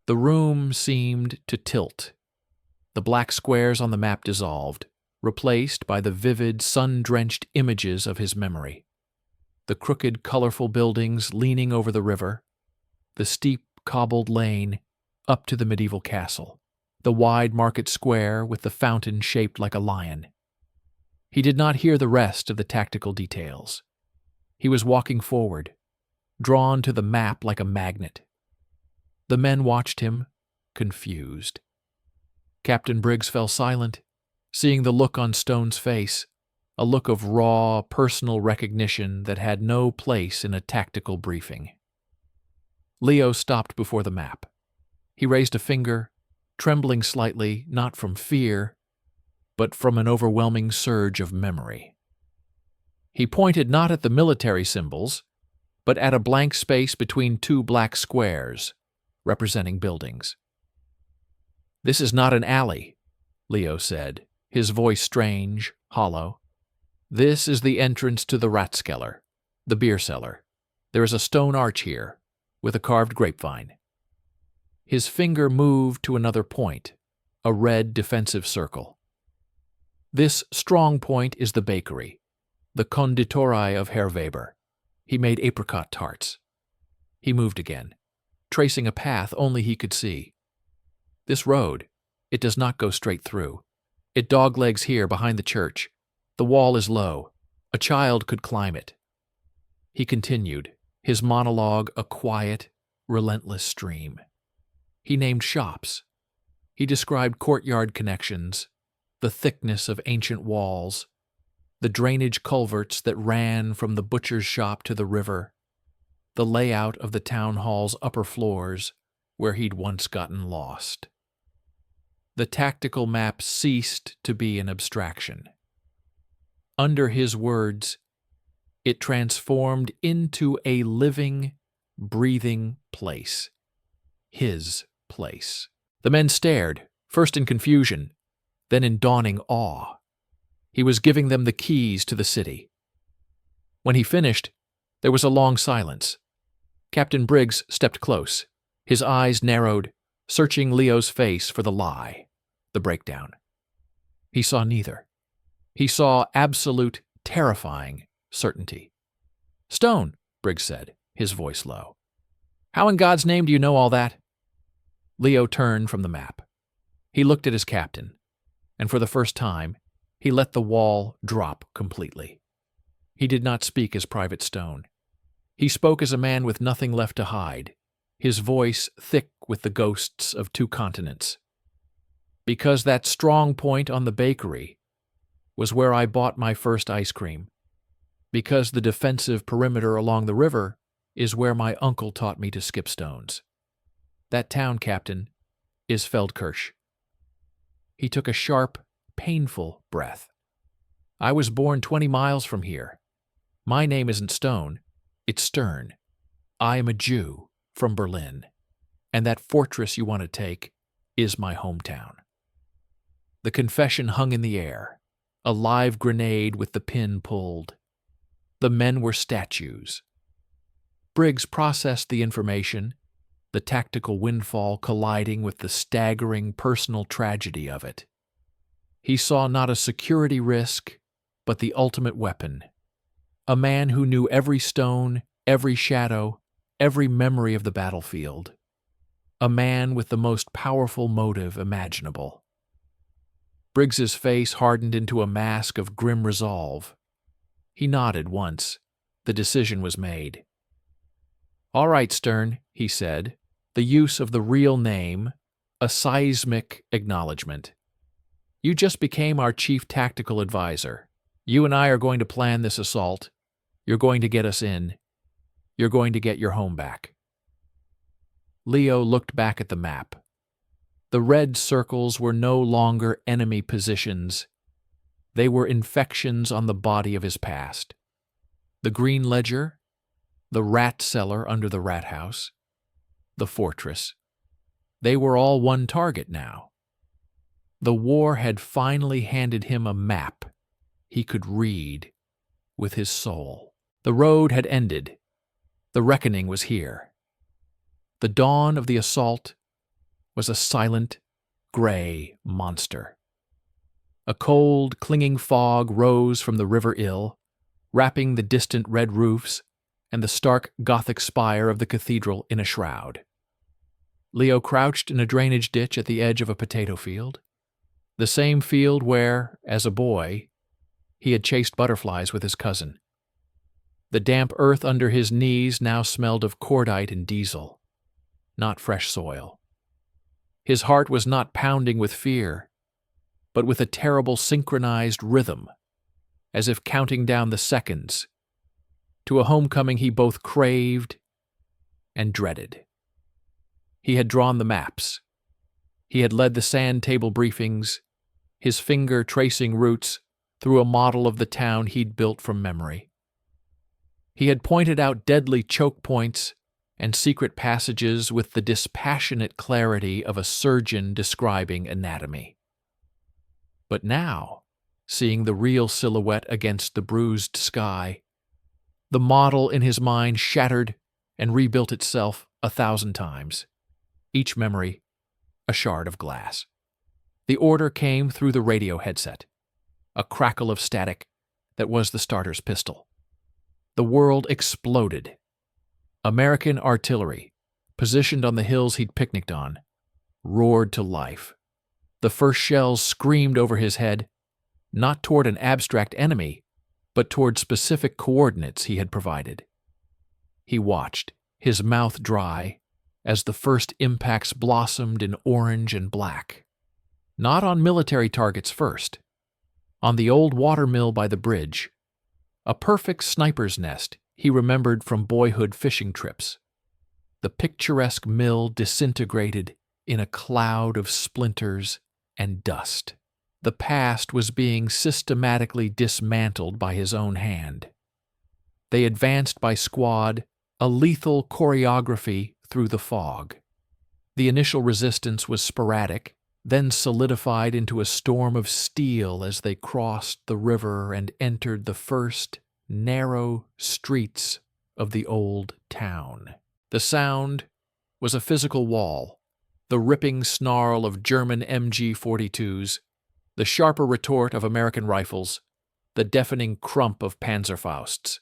The room seemed to tilt. The black squares on the map dissolved, replaced by the vivid, sun-drenched images of his memory. The crooked, colorful buildings leaning over the river, the steep, cobbled lane up to the medieval castle, the wide market square with the fountain shaped like a lion. He did not hear the rest of the tactical details. He was walking forward, drawn to the map like a magnet. The men watched him, confused. Captain Briggs fell silent, seeing the look on Stone's face, a look of raw, personal recognition that had no place in a tactical briefing. Leo stopped before the map. He raised a finger, trembling slightly, not from fear, but from an overwhelming surge of memory. He pointed not at the military symbols, but at a blank space between 2 black squares, representing buildings. "This is not an alley," Leo said, his voice strange, hollow. "This is the entrance to the Ratskeller, the beer cellar. There is a stone arch here, with a carved grapevine." His finger moved to another point, a red defensive circle. "This strong point is the bakery, the konditorei of Herr Weber. He made apricot tarts." He moved again, tracing a path only he could see. "This road, it does not go straight through. It doglegs here behind the church. The wall is low. A child could climb it." He continued, his monologue a quiet, relentless stream. He named shops. He described courtyard connections, the thickness of ancient walls, the drainage culverts that ran from the butcher's shop to the river, the layout of the town hall's upper floors where he'd once gotten lost. The tactical map ceased to be an abstraction. Under his words, it transformed into a living, breathing place. His place. The men stared, first in confusion, then in dawning awe. He was giving them the keys to the city. When he finished, there was a long silence. Captain Briggs stepped close, his eyes narrowed, searching Leo's face for the lie, the breakdown. He saw neither. He saw absolute, terrifying certainty. "Stone," Briggs said, his voice low. "How in God's name do you know all that?" Leo turned from the map. He looked at his captain, and for the first time, he let the wall drop completely. He did not speak as Private Stone. He spoke as a man with nothing left to hide, his voice thick with the ghosts of 2 continents. "Because that strong point on the bakery was where I bought my first ice cream. Because the defensive perimeter along the river is where my uncle taught me to skip stones. That town, Captain, is Feldkirch." He took a sharp, painful breath. "I was born 20 miles from here. My name isn't Stone, it's Stern. I am a Jew from Berlin, and that fortress you want to take is my hometown." The confession hung in the air, a live grenade with the pin pulled. The men were statues. Briggs processed the information, the tactical windfall colliding with the staggering personal tragedy of it. He saw not a security risk, but the ultimate weapon. A man who knew every stone, every shadow, every memory of the battlefield. A man with the most powerful motive imaginable. Briggs's face hardened into a mask of grim resolve. He nodded once. The decision was made. "All right, Stern," he said, the use of the real name, a seismic acknowledgement. "You just became our chief tactical advisor. You and I are going to plan this assault. You're going to get us in. You're going to get your home back." Leo looked back at the map. The red circles were no longer enemy positions. They were infections on the body of his past. The green ledger, the rat cellar under the rat house, the fortress. They were all one target now. The war had finally handed him a map he could read with his soul. The road had ended. The reckoning was here. The dawn of the assault was a silent, gray monster. A cold, clinging fog rose from the River Ill, wrapping the distant red roofs and the stark Gothic spire of the cathedral in a shroud. Leo crouched in a drainage ditch at the edge of a potato field, the same field where, as a boy, he had chased butterflies with his cousin. The damp earth under his knees now smelled of cordite and diesel, not fresh soil. His heart was not pounding with fear, but with a terrible synchronized rhythm, as if counting down the seconds to a homecoming he both craved and dreaded. He had drawn the maps. He had led the sand table briefings, his finger tracing routes through a model of the town he'd built from memory. He had pointed out deadly choke points and secret passages with the dispassionate clarity of a surgeon describing anatomy. But now, seeing the real silhouette against the bruised sky, the model in his mind shattered and rebuilt itself 1,000 times, each memory a shard of glass. The order came through the radio headset, a crackle of static that was the starter's pistol. The world exploded. American artillery, positioned on the hills he'd picnicked on, roared to life. The first shells screamed over his head, not toward an abstract enemy, but toward specific coordinates he had provided. He watched, his mouth dry, as the first impacts blossomed in orange and black. Not on military targets first. On the old watermill by the bridge, a perfect sniper's nest he remembered from boyhood fishing trips. The picturesque mill disintegrated in a cloud of splinters and dust. The past was being systematically dismantled by his own hand. They advanced by squad, a lethal choreography through the fog. The initial resistance was sporadic, then solidified into a storm of steel as they crossed the river and entered the first narrow streets of the old town. The sound was a physical wall, the ripping snarl of German MG-42s, the sharper retort of American rifles, the deafening crump of Panzerfausts.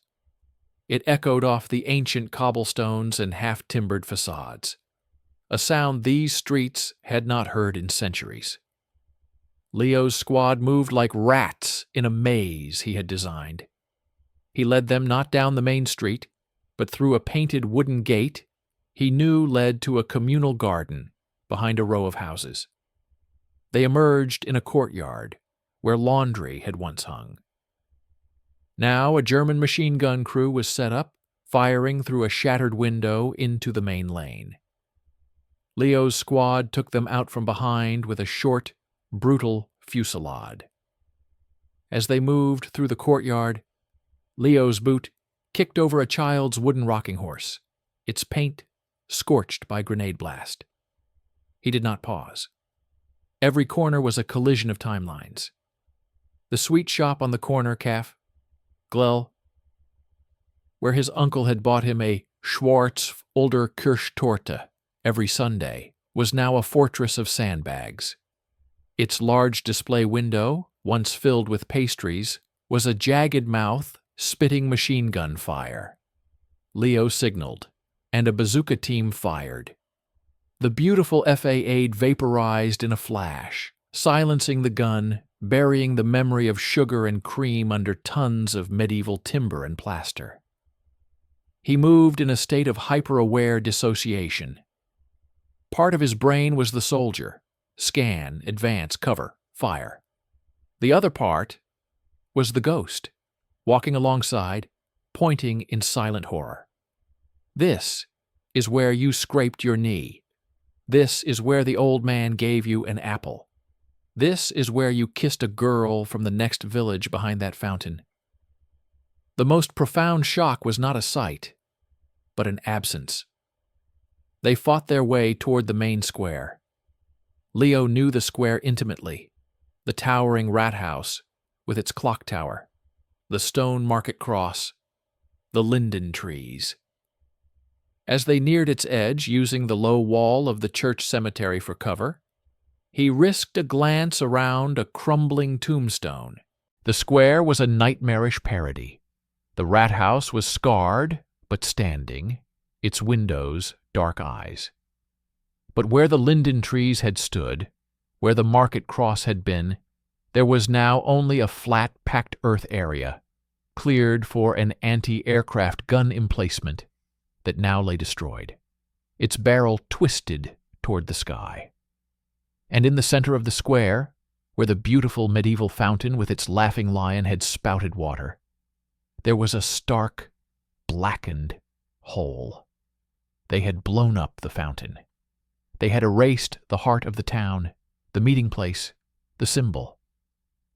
It echoed off the ancient cobblestones and half-timbered facades, a sound these streets had not heard in centuries. Leo's squad moved like rats in a maze he had designed. He led them not down the main street, but through a painted wooden gate he knew led to a communal garden behind a row of houses. They emerged in a courtyard where laundry had once hung. Now a German machine gun crew was set up, firing through a shattered window into the main lane. Leo's squad took them out from behind with a short, brutal fusillade. As they moved through the courtyard, Leo's boot kicked over a child's wooden rocking horse, its paint scorched by grenade blast. He did not pause. Every corner was a collision of timelines. The sweet shop on the corner cafe, Glell, where his uncle had bought him a Schwarz Older Kirschtorte every Sunday, was now a fortress of sandbags. Its large display window, once filled with pastries, was a jagged mouth spitting machine gun fire. Leo signaled, and a bazooka team fired. The beautiful FA-8 vaporized in a flash, silencing the gun, burying the memory of sugar and cream under tons of medieval timber and plaster. He moved in a state of hyper-aware dissociation. Part of his brain was the soldier, scan, advance, cover, fire. The other part was the ghost, walking alongside, pointing in silent horror. This is where you scraped your knee. This is where the old man gave you an apple. This is where you kissed a girl from the next village behind that fountain. The most profound shock was not a sight, but an absence. They fought their way toward the main square. Leo knew the square intimately, the towering rat house with its clock tower, the stone market cross, the linden trees. As they neared its edge, using the low wall of the church cemetery for cover, he risked a glance around a crumbling tombstone. The square was a nightmarish parody. The rat house was scarred, but standing, its windows dark eyes. But where the linden trees had stood, where the market cross had been, there was now only a flat, packed earth area, cleared for an anti-aircraft gun emplacement that now lay destroyed, its barrel twisted toward the sky. And in the center of the square, where the beautiful medieval fountain with its laughing lion had spouted water, there was a stark, blackened hole. They had blown up the fountain. They had erased the heart of the town, the meeting place, the symbol.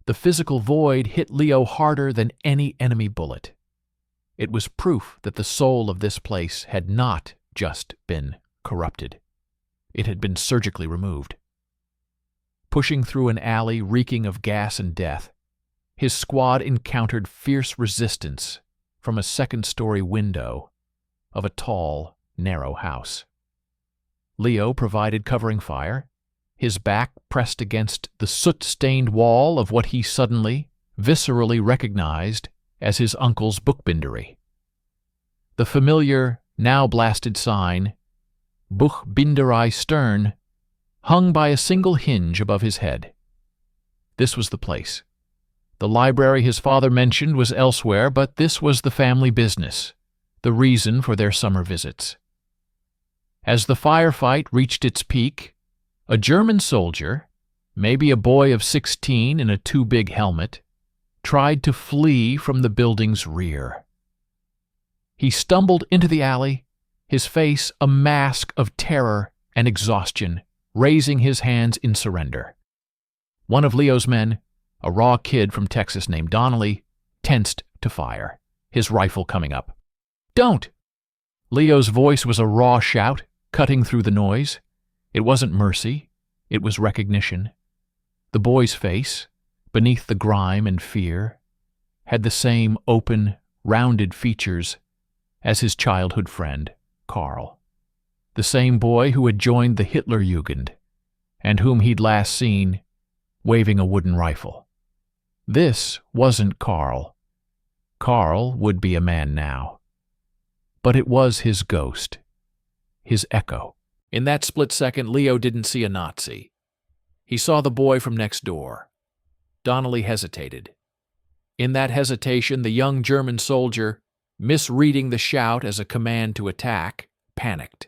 The physical void hit Leo harder than any enemy bullet. It was proof that the soul of this place had not just been corrupted. It had been surgically removed. Pushing through an alley reeking of gas and death, his squad encountered fierce resistance from a second-story window of a tall, narrow house. Leo provided covering fire, his back pressed against the soot-stained wall of what he suddenly, viscerally recognized as his uncle's bookbindery. The familiar, now-blasted sign, Buchbinderei Stern, hung by a single hinge above his head. This was the place. The library his father mentioned was elsewhere, but this was the family business, the reason for their summer visits. As the firefight reached its peak, a German soldier, maybe a boy of 16 in a too-big helmet, tried to flee from the building's rear. He stumbled into the alley, his face a mask of terror and exhaustion, raising his hands in surrender. One of Leo's men, a raw kid from Texas named Donnelly, tensed to fire, his rifle coming up. "Don't!" Leo's voice was a raw shout, cutting through the noise. It wasn't mercy, it was recognition. The boy's face, beneath the grime and fear, had the same open, rounded features as his childhood friend, Karl. The same boy who had joined the Hitlerjugend, and whom he'd last seen waving a wooden rifle. This wasn't Karl. Karl would be a man now. But it was his ghost, his echo. In that split second, Leo didn't see a Nazi. He saw the boy from next door. Donnelly hesitated. In that hesitation, the young German soldier, misreading the shout as a command to attack, panicked.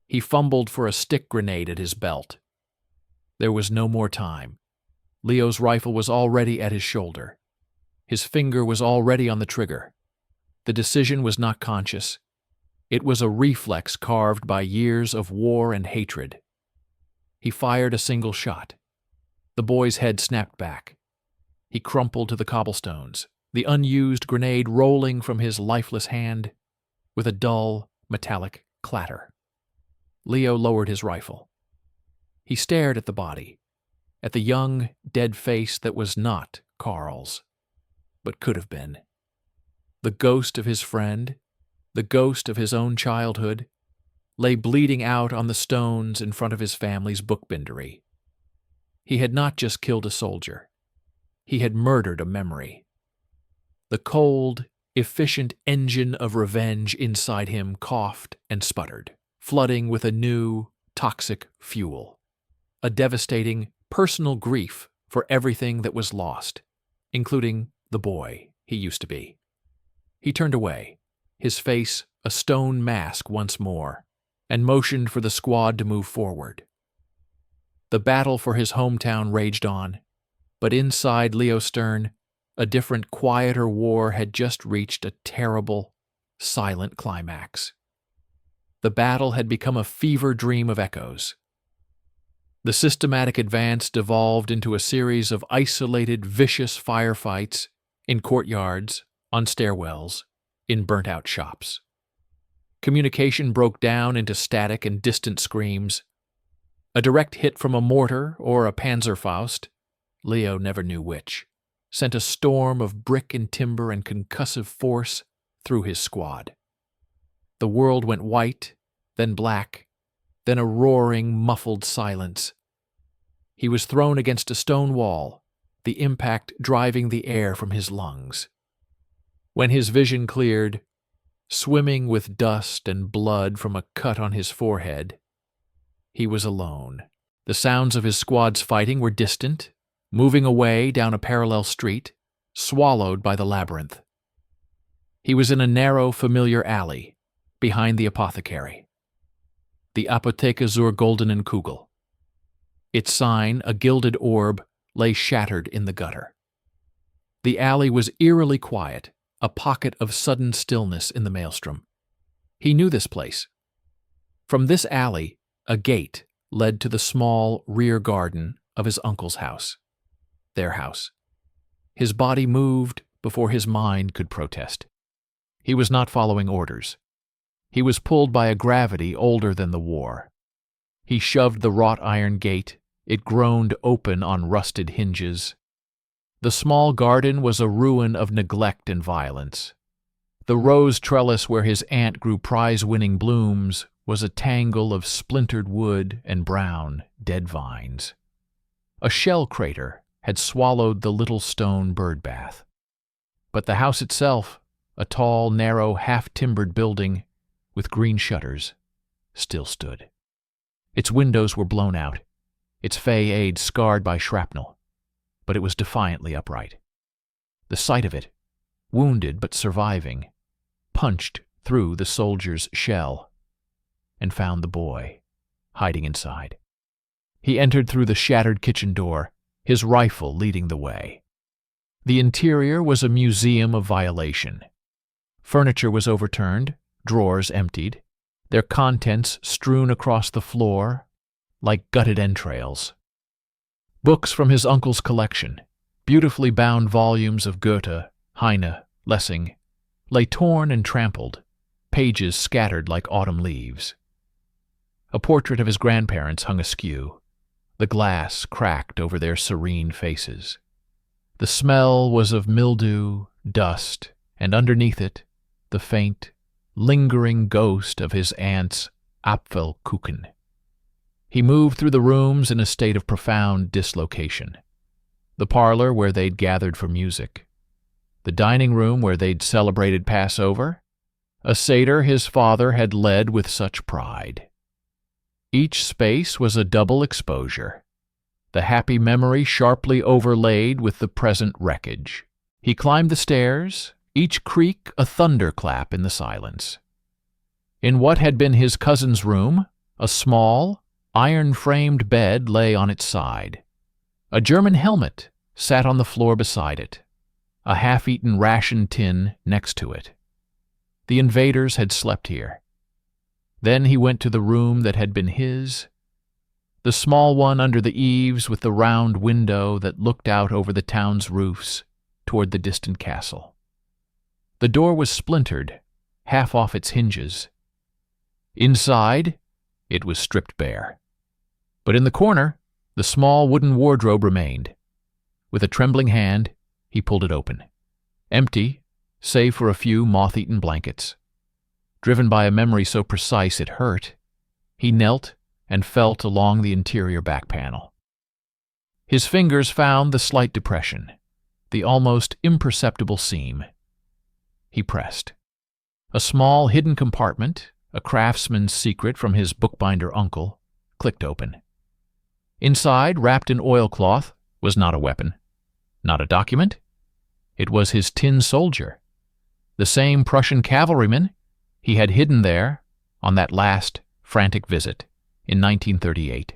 He fumbled for a stick grenade at his belt. There was no more time. Leo's rifle was already at his shoulder. His finger was already on the trigger. The decision was not conscious. It was a reflex carved by years of war and hatred. He fired a single shot. The boy's head snapped back. He crumpled to the cobblestones, the unused grenade rolling from his lifeless hand with a dull, metallic clatter. Leo lowered his rifle. He stared at the body, at the young, dead face that was not Karl's, but could have been. The ghost of his friend, the ghost of his own childhood, lay bleeding out on the stones in front of his family's bookbindery. He had not just killed a soldier. He had murdered a memory. The cold, efficient engine of revenge inside him coughed and sputtered, flooding with a new, toxic fuel. A devastating, personal grief for everything that was lost, including the boy he used to be. He turned away, his face a stone mask once more, and motioned for the squad to move forward. The battle for his hometown raged on, but inside Leo Stern, a different, quieter war had just reached a terrible, silent climax. The battle had become a fever dream of echoes. The systematic advance devolved into a series of isolated, vicious firefights in courtyards, on stairwells, in burnt-out shops. Communication broke down into static and distant screams. A direct hit from a mortar or a Panzerfaust, Leo never knew which, sent a storm of brick and timber and concussive force through his squad. The world went white, then black, then a roaring, muffled silence. He was thrown against a stone wall, the impact driving the air from his lungs. When his vision cleared, swimming with dust and blood from a cut on his forehead, he was alone. The sounds of his squad's fighting were distant, moving away down a parallel street, swallowed by the labyrinth. He was in a narrow, familiar alley, behind the apothecary. The Apotheke zur Goldenen Kugel. Its sign, a gilded orb, lay shattered in the gutter. The alley was eerily quiet, a pocket of sudden stillness in the maelstrom. He knew this place. From this alley, a gate led to the small rear garden of his uncle's house. Their house. His body moved before his mind could protest. He was not following orders. He was pulled by a gravity older than the war. He shoved the wrought iron gate. It groaned open on rusted hinges. The small garden was a ruin of neglect and violence. The rose trellis where his aunt grew prize-winning blooms was a tangle of splintered wood and brown, dead vines. A shell crater had swallowed the little stone bird bath. But the house itself, a tall, narrow, half-timbered building with green shutters, still stood. Its windows were blown out, its facade scarred by shrapnel, but it was defiantly upright. The sight of it, wounded but surviving, punched through the soldier's shell and found the boy hiding inside. He entered through the shattered kitchen door, his rifle leading the way. The interior was a museum of violation. Furniture was overturned, drawers emptied, their contents strewn across the floor like gutted entrails. Books from his uncle's collection, beautifully bound volumes of Goethe, Heine, Lessing, lay torn and trampled, pages scattered like autumn leaves. A portrait of his grandparents hung askew, the glass cracked over their serene faces. The smell was of mildew, dust, and underneath it, the faint, lingering ghost of his aunt's Apfelkuchen. He moved through the rooms in a state of profound dislocation. The parlor where they'd gathered for music, the dining room where they'd celebrated Passover, a Seder his father had led with such pride. Each space was a double exposure, the happy memory sharply overlaid with the present wreckage. He climbed the stairs, each creak a thunderclap in the silence. In what had been his cousin's room, a small, iron-framed bed lay on its side. A German helmet sat on the floor beside it, a half-eaten ration tin next to it. The invaders had slept here. Then he went to the room that had been his, the small one under the eaves with the round window that looked out over the town's roofs toward the distant castle. The door was splintered, half off its hinges. Inside, it was stripped bare. But in the corner, the small wooden wardrobe remained. With a trembling hand, he pulled it open. Empty, save for a few moth-eaten blankets. Driven by a memory so precise it hurt, he knelt and felt along the interior back panel. His fingers found the slight depression, the almost imperceptible seam. He pressed. A small hidden compartment, a craftsman's secret from his bookbinder uncle, clicked open. Inside, wrapped in oilcloth, was not a weapon, not a document. It was his tin soldier, the same Prussian cavalryman he had hidden there on that last frantic visit in 1938,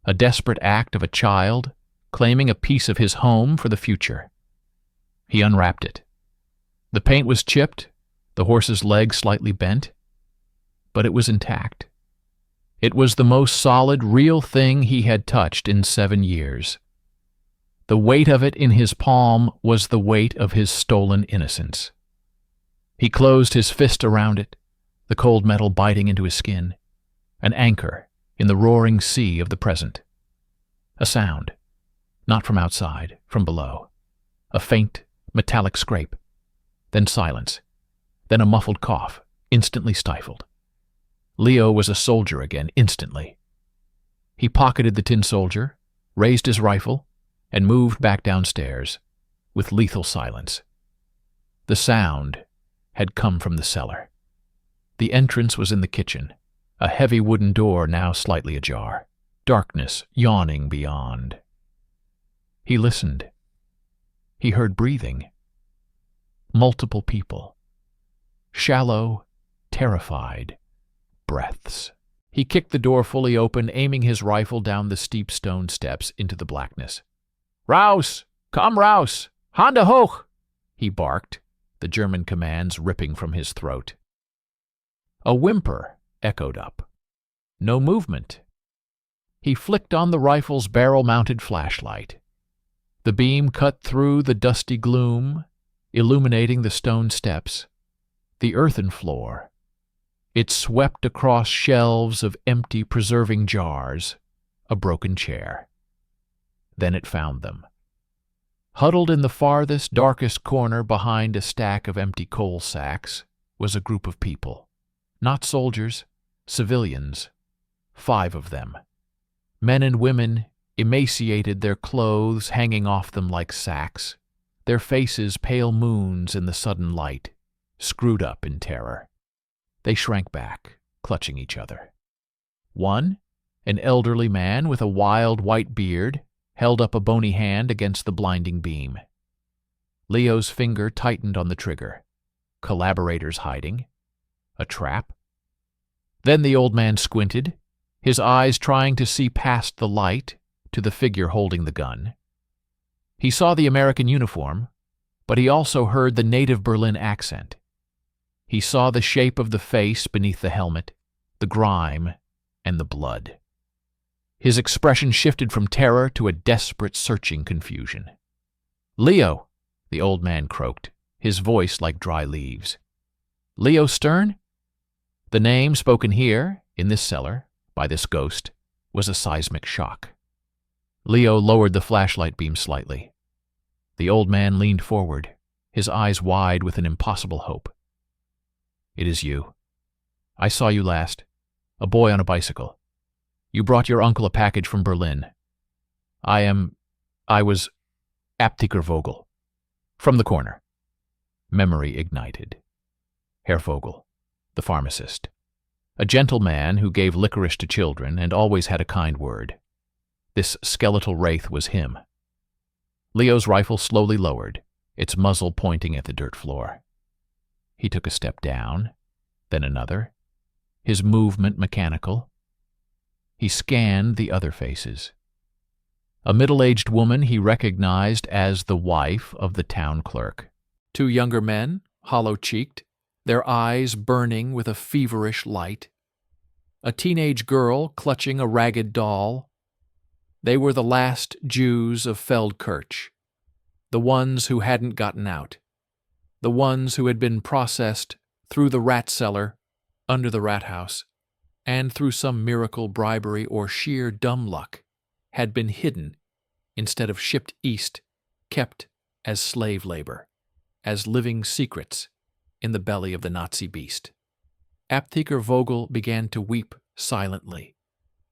a desperate act of a child claiming a piece of his home for the future. He unwrapped it. The paint was chipped, the horse's leg slightly bent, but it was intact. It was the most solid, real thing he had touched in 7 years. The weight of it in his palm was the weight of his stolen innocence. He closed his fist around it, the cold metal biting into his skin, an anchor in the roaring sea of the present. A sound, not from outside, from below. A faint, metallic scrape. Then silence. Then a muffled cough, instantly stifled. Leo was a soldier again, instantly. He pocketed the tin soldier, raised his rifle, and moved back downstairs, with lethal silence. The sound had come from the cellar. The entrance was in the kitchen, a heavy wooden door now slightly ajar, darkness yawning beyond. He listened. He heard breathing. Multiple people. Shallow, terrified breaths. He kicked the door fully open, aiming his rifle down the steep stone steps into the blackness. "Raus! Komm raus! Hände hoch!" he barked, the German commands ripping from his throat. A whimper echoed up. No movement. He flicked on the rifle's barrel-mounted flashlight. The beam cut through the dusty gloom, illuminating the stone steps, the earthen floor, It swept across shelves of empty preserving jars, a broken chair. Then it found them. Huddled in the farthest, darkest corner behind a stack of empty coal sacks was a group of people. Not soldiers, civilians. 5 of them. Men and women, emaciated, their clothes hanging off them like sacks, their faces pale moons in the sudden light, screwed up in terror. They shrank back, clutching each other. One, an elderly man with a wild white beard, held up a bony hand against the blinding beam. Leo's finger tightened on the trigger. Collaborators hiding? A trap? Then the old man squinted, his eyes trying to see past the light to the figure holding the gun. He saw the American uniform, but he also heard the native Berlin accent. He saw the shape of the face beneath the helmet, the grime, and the blood. His expression shifted from terror to a desperate, searching confusion. "Leo," the old man croaked, his voice like dry leaves. "Leo Stern?" The name spoken here, in this cellar, by this ghost, was a seismic shock. Leo lowered the flashlight beam slightly. The old man leaned forward, his eyes wide with an impossible hope. "It is you. I saw you last. A boy on a bicycle. You brought your uncle a package from Berlin. I was Apteker Vogel. From the corner." Memory ignited. Herr Vogel, the pharmacist. A gentle man who gave licorice to children and always had a kind word. This skeletal wraith was him. Leo's rifle slowly lowered, its muzzle pointing at the dirt floor. He took a step down, then another, his movement mechanical. He scanned the other faces. A middle-aged woman he recognized as the wife of the town clerk. 2 younger men, hollow-cheeked, their eyes burning with a feverish light. A teenage girl clutching a ragged doll. They were the last Jews of Feldkirch, the ones who hadn't gotten out, the ones who had been processed through the rat cellar, under the rat house, and through some miracle, bribery, or sheer dumb luck, had been hidden instead of shipped east, kept as slave labor, as living secrets in the belly of the Nazi beast. Apteker Vogel began to weep silently,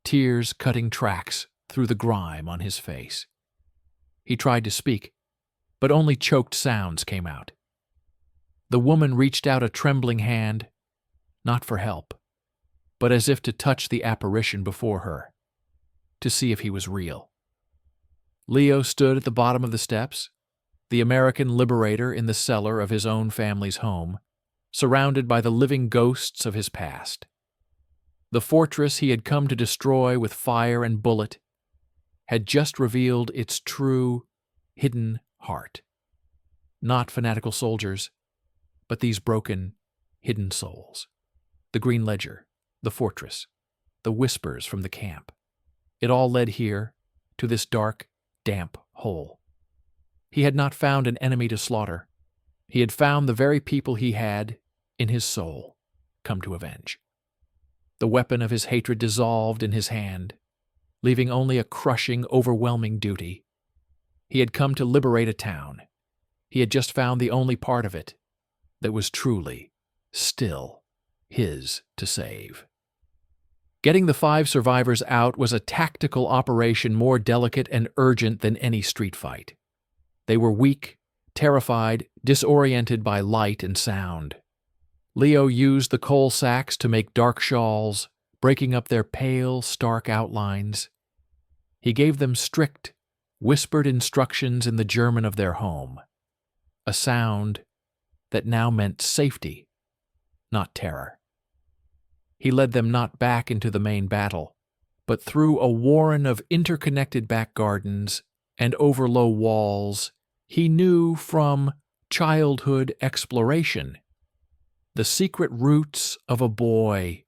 tears cutting tracks through the grime on his face. He tried to speak, but only choked sounds came out. The woman reached out a trembling hand, not for help, but as if to touch the apparition before her, to see if he was real. Leo stood at the bottom of the steps, the American liberator in the cellar of his own family's home, surrounded by the living ghosts of his past. The fortress he had come to destroy with fire and bullet had just revealed its true, hidden heart. Not fanatical soldiers, but these broken, hidden souls. The Green Ledger, the fortress, the whispers from the camp. It all led here, to this dark, damp hole. He had not found an enemy to slaughter. He had found the very people he had, in his soul, come to avenge. The weapon of his hatred dissolved in his hand, leaving only a crushing, overwhelming duty. He had come to liberate a town. He had just found the only part of it that was truly, still, his to save. Getting the 5 survivors out was a tactical operation more delicate and urgent than any street fight. They were weak, terrified, disoriented by light and sound. Leo used the coal sacks to make dark shawls, breaking up their pale, stark outlines. He gave them strict, whispered instructions in the German of their home, a sound that now meant safety, not terror. He led them not back into the main battle, but through a warren of interconnected back gardens and over low walls he knew from childhood exploration, the secret roots of a boy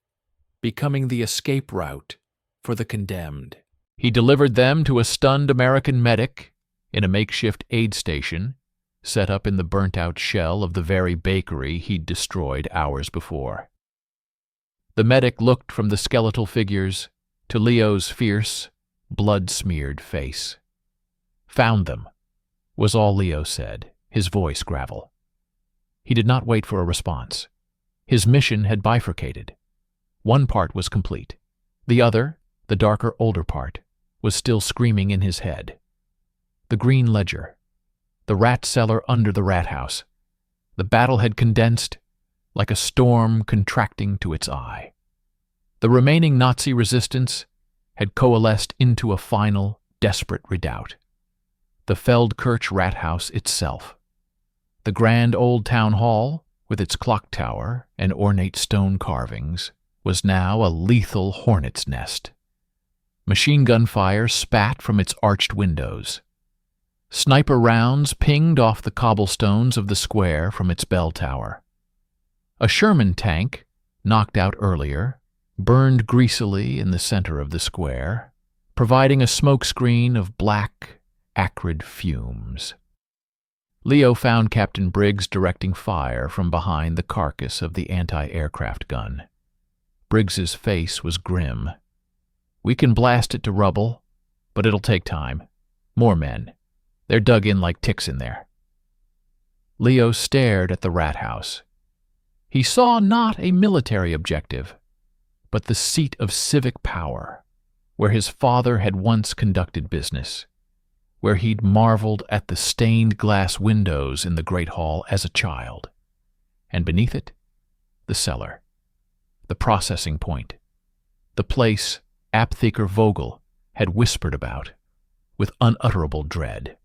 becoming the escape route for the condemned. He delivered them to a stunned American medic in a makeshift aid station set up in the burnt-out shell of the very bakery he'd destroyed hours before. The medic looked from the skeletal figures to Leo's fierce, blood-smeared face. "Found them," was all Leo said, his voice gravel. He did not wait for a response. His mission had bifurcated. One part was complete. The other, the darker, older part, was still screaming in his head. The green ledger. The rat cellar under the rat house. The battle had condensed, like a storm contracting to its eye. The remaining Nazi resistance had coalesced into a final, desperate redoubt. The Feldkirch rat house itself. The grand old town hall, with its clock tower and ornate stone carvings, was now a lethal hornet's nest. Machine gun fire spat from its arched windows. Sniper rounds pinged off the cobblestones of the square from its bell tower. A Sherman tank, knocked out earlier, burned greasily in the center of the square, providing a smokescreen of black, acrid fumes. Leo found Captain Briggs directing fire from behind the carcass of the anti-aircraft gun. Briggs's face was grim. "We can blast it to rubble, but it'll take time. More men. They're dug in like ticks in there." Leo stared at the rat house. He saw not a military objective, but the seat of civic power, where his father had once conducted business, where he'd marveled at the stained glass windows in the great hall as a child, and beneath it, the cellar, the processing point, the place Apotheker Vogel had whispered about with unutterable dread.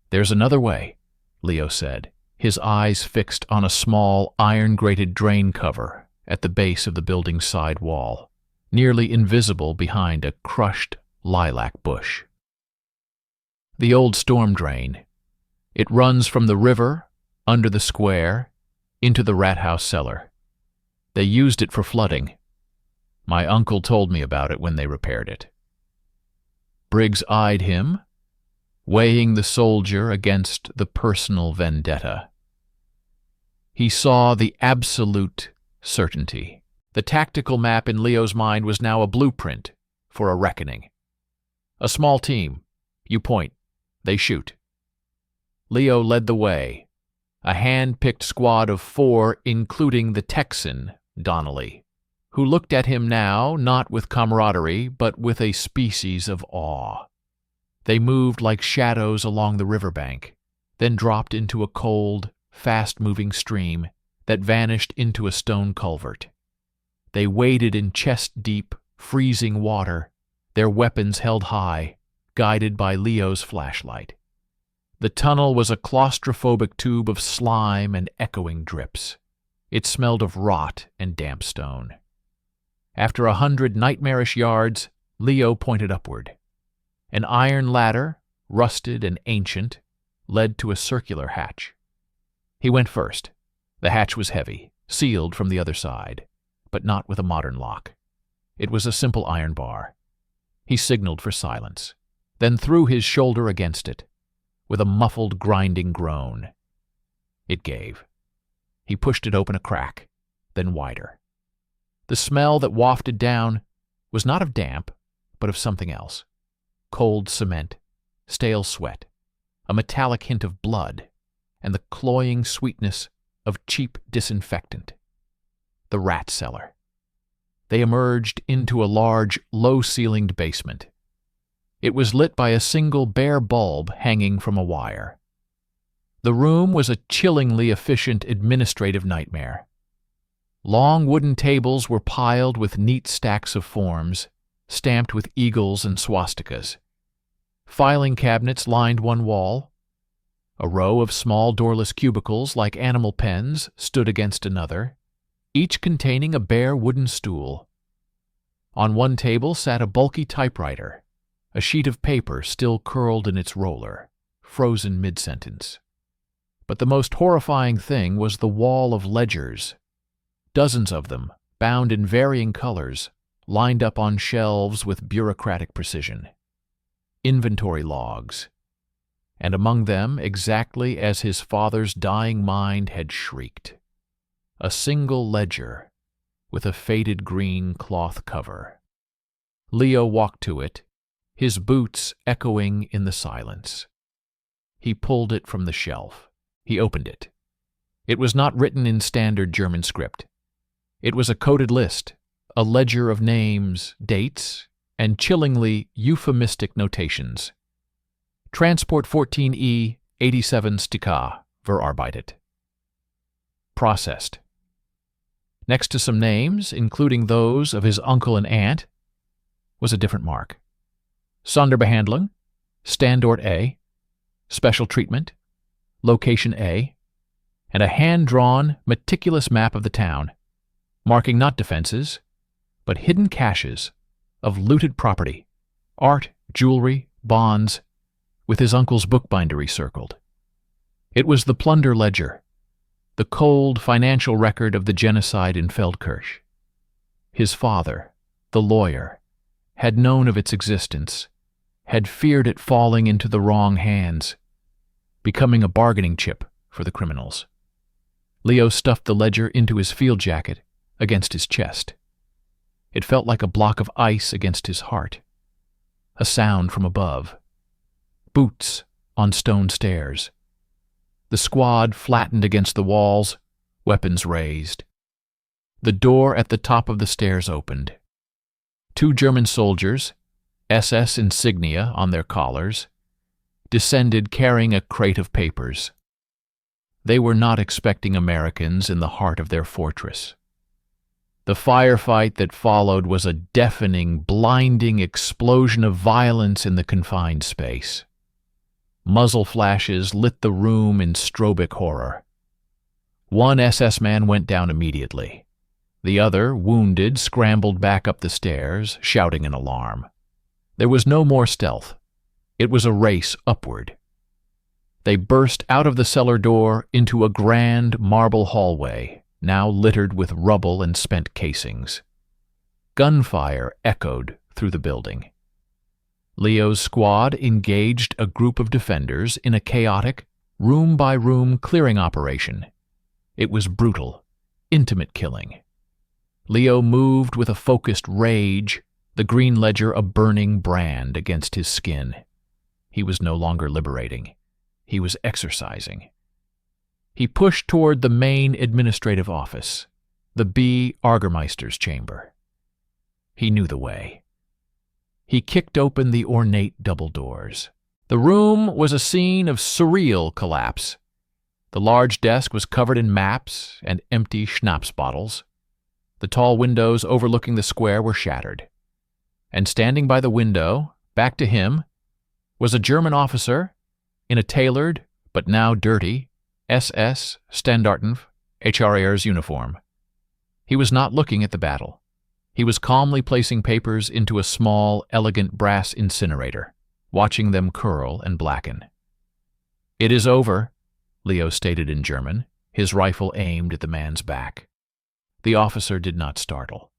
"There's another way," Leo said, his eyes fixed on a small iron-grated drain cover at the base of the building's side wall, nearly invisible behind a crushed lilac bush. "The old storm drain. It runs from the river, under the square, into the rat house cellar. They used it for flooding. My uncle told me about it when they repaired it." Briggs eyed him, weighing the soldier against the personal vendetta. He saw the absolute certainty. The tactical map in Leo's mind was now a blueprint for a reckoning. A small team. You point. They shoot. Leo led the way, a hand-picked squad of 4, including the Texan, Donnelly, who looked at him now not with camaraderie but with a species of awe. They moved like shadows along the riverbank, then dropped into a cold, fast-moving stream that vanished into a stone culvert. They waded in chest-deep, freezing water, their weapons held high, guided by Leo's flashlight. The tunnel was a claustrophobic tube of slime and echoing drips. It smelled of rot and damp stone. After 100 nightmarish yards, Leo pointed upward. An iron ladder, rusted and ancient, led to a circular hatch. He went first. The hatch was heavy, sealed from the other side, but not with a modern lock. It was a simple iron bar. He signaled for silence, then threw his shoulder against it, with a muffled, grinding groan. It gave. He pushed it open a crack, then wider. The smell that wafted down was not of damp, but of something else. Cold cement, stale sweat, a metallic hint of blood, and the cloying sweetness of cheap disinfectant. The rat cellar. They emerged into a large, low-ceilinged basement. It was lit by a single bare bulb hanging from a wire. The room was a chillingly efficient administrative nightmare. Long wooden tables were piled with neat stacks of forms, stamped with eagles and swastikas. Filing cabinets lined one wall. A row of small doorless cubicles like animal pens stood against another, each containing a bare wooden stool. On one table sat a bulky typewriter, a sheet of paper still curled in its roller, frozen mid-sentence. But the most horrifying thing was the wall of ledgers. Dozens of them, bound in varying colors, lined up on shelves with bureaucratic precision. Inventory logs. And among them, exactly as his father's dying mind had shrieked, a single ledger, with a faded green cloth cover. Leo walked to it, his boots echoing in the silence. He pulled it from the shelf. He opened it. It was not written in standard German script. It was a coded list, a ledger of names, dates, and chillingly euphemistic notations. Transport 14E 87 Stika verarbeitet. Processed. Next to some names, including those of his uncle and aunt, was a different mark. Sonderbehandlung, Standort A, Special Treatment, Location A, and a hand-drawn, meticulous map of the town, marking not defenses, but hidden caches of looted property, art, jewelry, bonds, with his uncle's bookbindery circled. It was the plunder ledger, the cold financial record of the genocide in Feldkirch. His father, the lawyer, had known of its existence, had feared it falling into the wrong hands, becoming a bargaining chip for the criminals. Leo stuffed the ledger into his field jacket against his chest. It felt like a block of ice against his heart. A sound from above. Boots on stone stairs. The squad flattened against the walls, weapons raised. The door at the top of the stairs opened. 2 German soldiers, SS insignia on their collars, descended carrying a crate of papers. They were not expecting Americans in the heart of their fortress. The firefight that followed was a deafening, blinding explosion of violence in the confined space. Muzzle flashes lit the room in strobic horror. 1 SS man went down immediately. The other, wounded, scrambled back up the stairs, shouting an alarm. There was no more stealth. It was a race upward. They burst out of the cellar door into a grand marble hallway, now littered with rubble and spent casings. Gunfire echoed through the building. Leo's squad engaged a group of defenders in a chaotic, room-by-room clearing operation. It was brutal, intimate killing. Leo moved with a focused rage, the green ledger a burning brand against his skin. He was no longer liberating. He was exercising. He pushed toward the main administrative office, the B. Argermeister's chamber. He knew the way. He kicked open the ornate double doors. The room was a scene of surreal collapse. The large desk was covered in maps and empty schnapps bottles. The tall windows overlooking the square were shattered. And standing by the window, back to him, was a German officer in a tailored, but now dirty, SS Standartenf HRR's uniform. He was not looking at the battle. He was calmly placing papers into a small, elegant brass incinerator, watching them curl and blacken. "It is over," Leo stated in German, his rifle aimed at the man's back. The officer did not startle.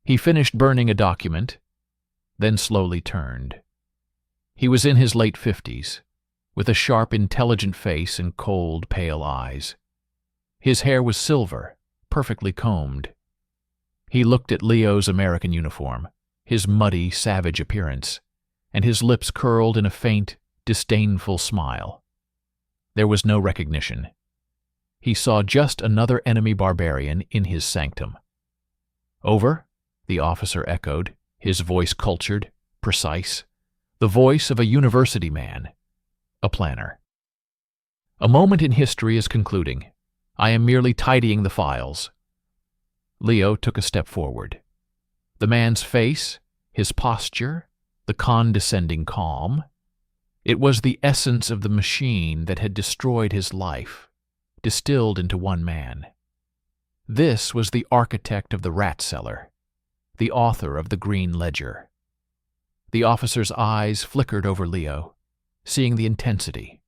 He finished burning a document, then slowly turned. He was in his late 50s, with a sharp, intelligent face and cold, pale eyes. His hair was silver, perfectly combed. He looked at Leo's American uniform, his muddy, savage appearance, and his lips curled in a faint, disdainful smile. There was no recognition. He saw just another enemy barbarian in his sanctum. "Over?" the officer echoed, his voice cultured, precise, the voice of a university man, a planner. "A moment in history is concluding. I am merely tidying the files." Leo took a step forward. The man's face, his posture, the condescending calm, it was the essence of the machine that had destroyed his life, distilled into one man. This was the architect of the rat cellar, the author of the green ledger. The officer's eyes flickered over Leo, seeing the intensity,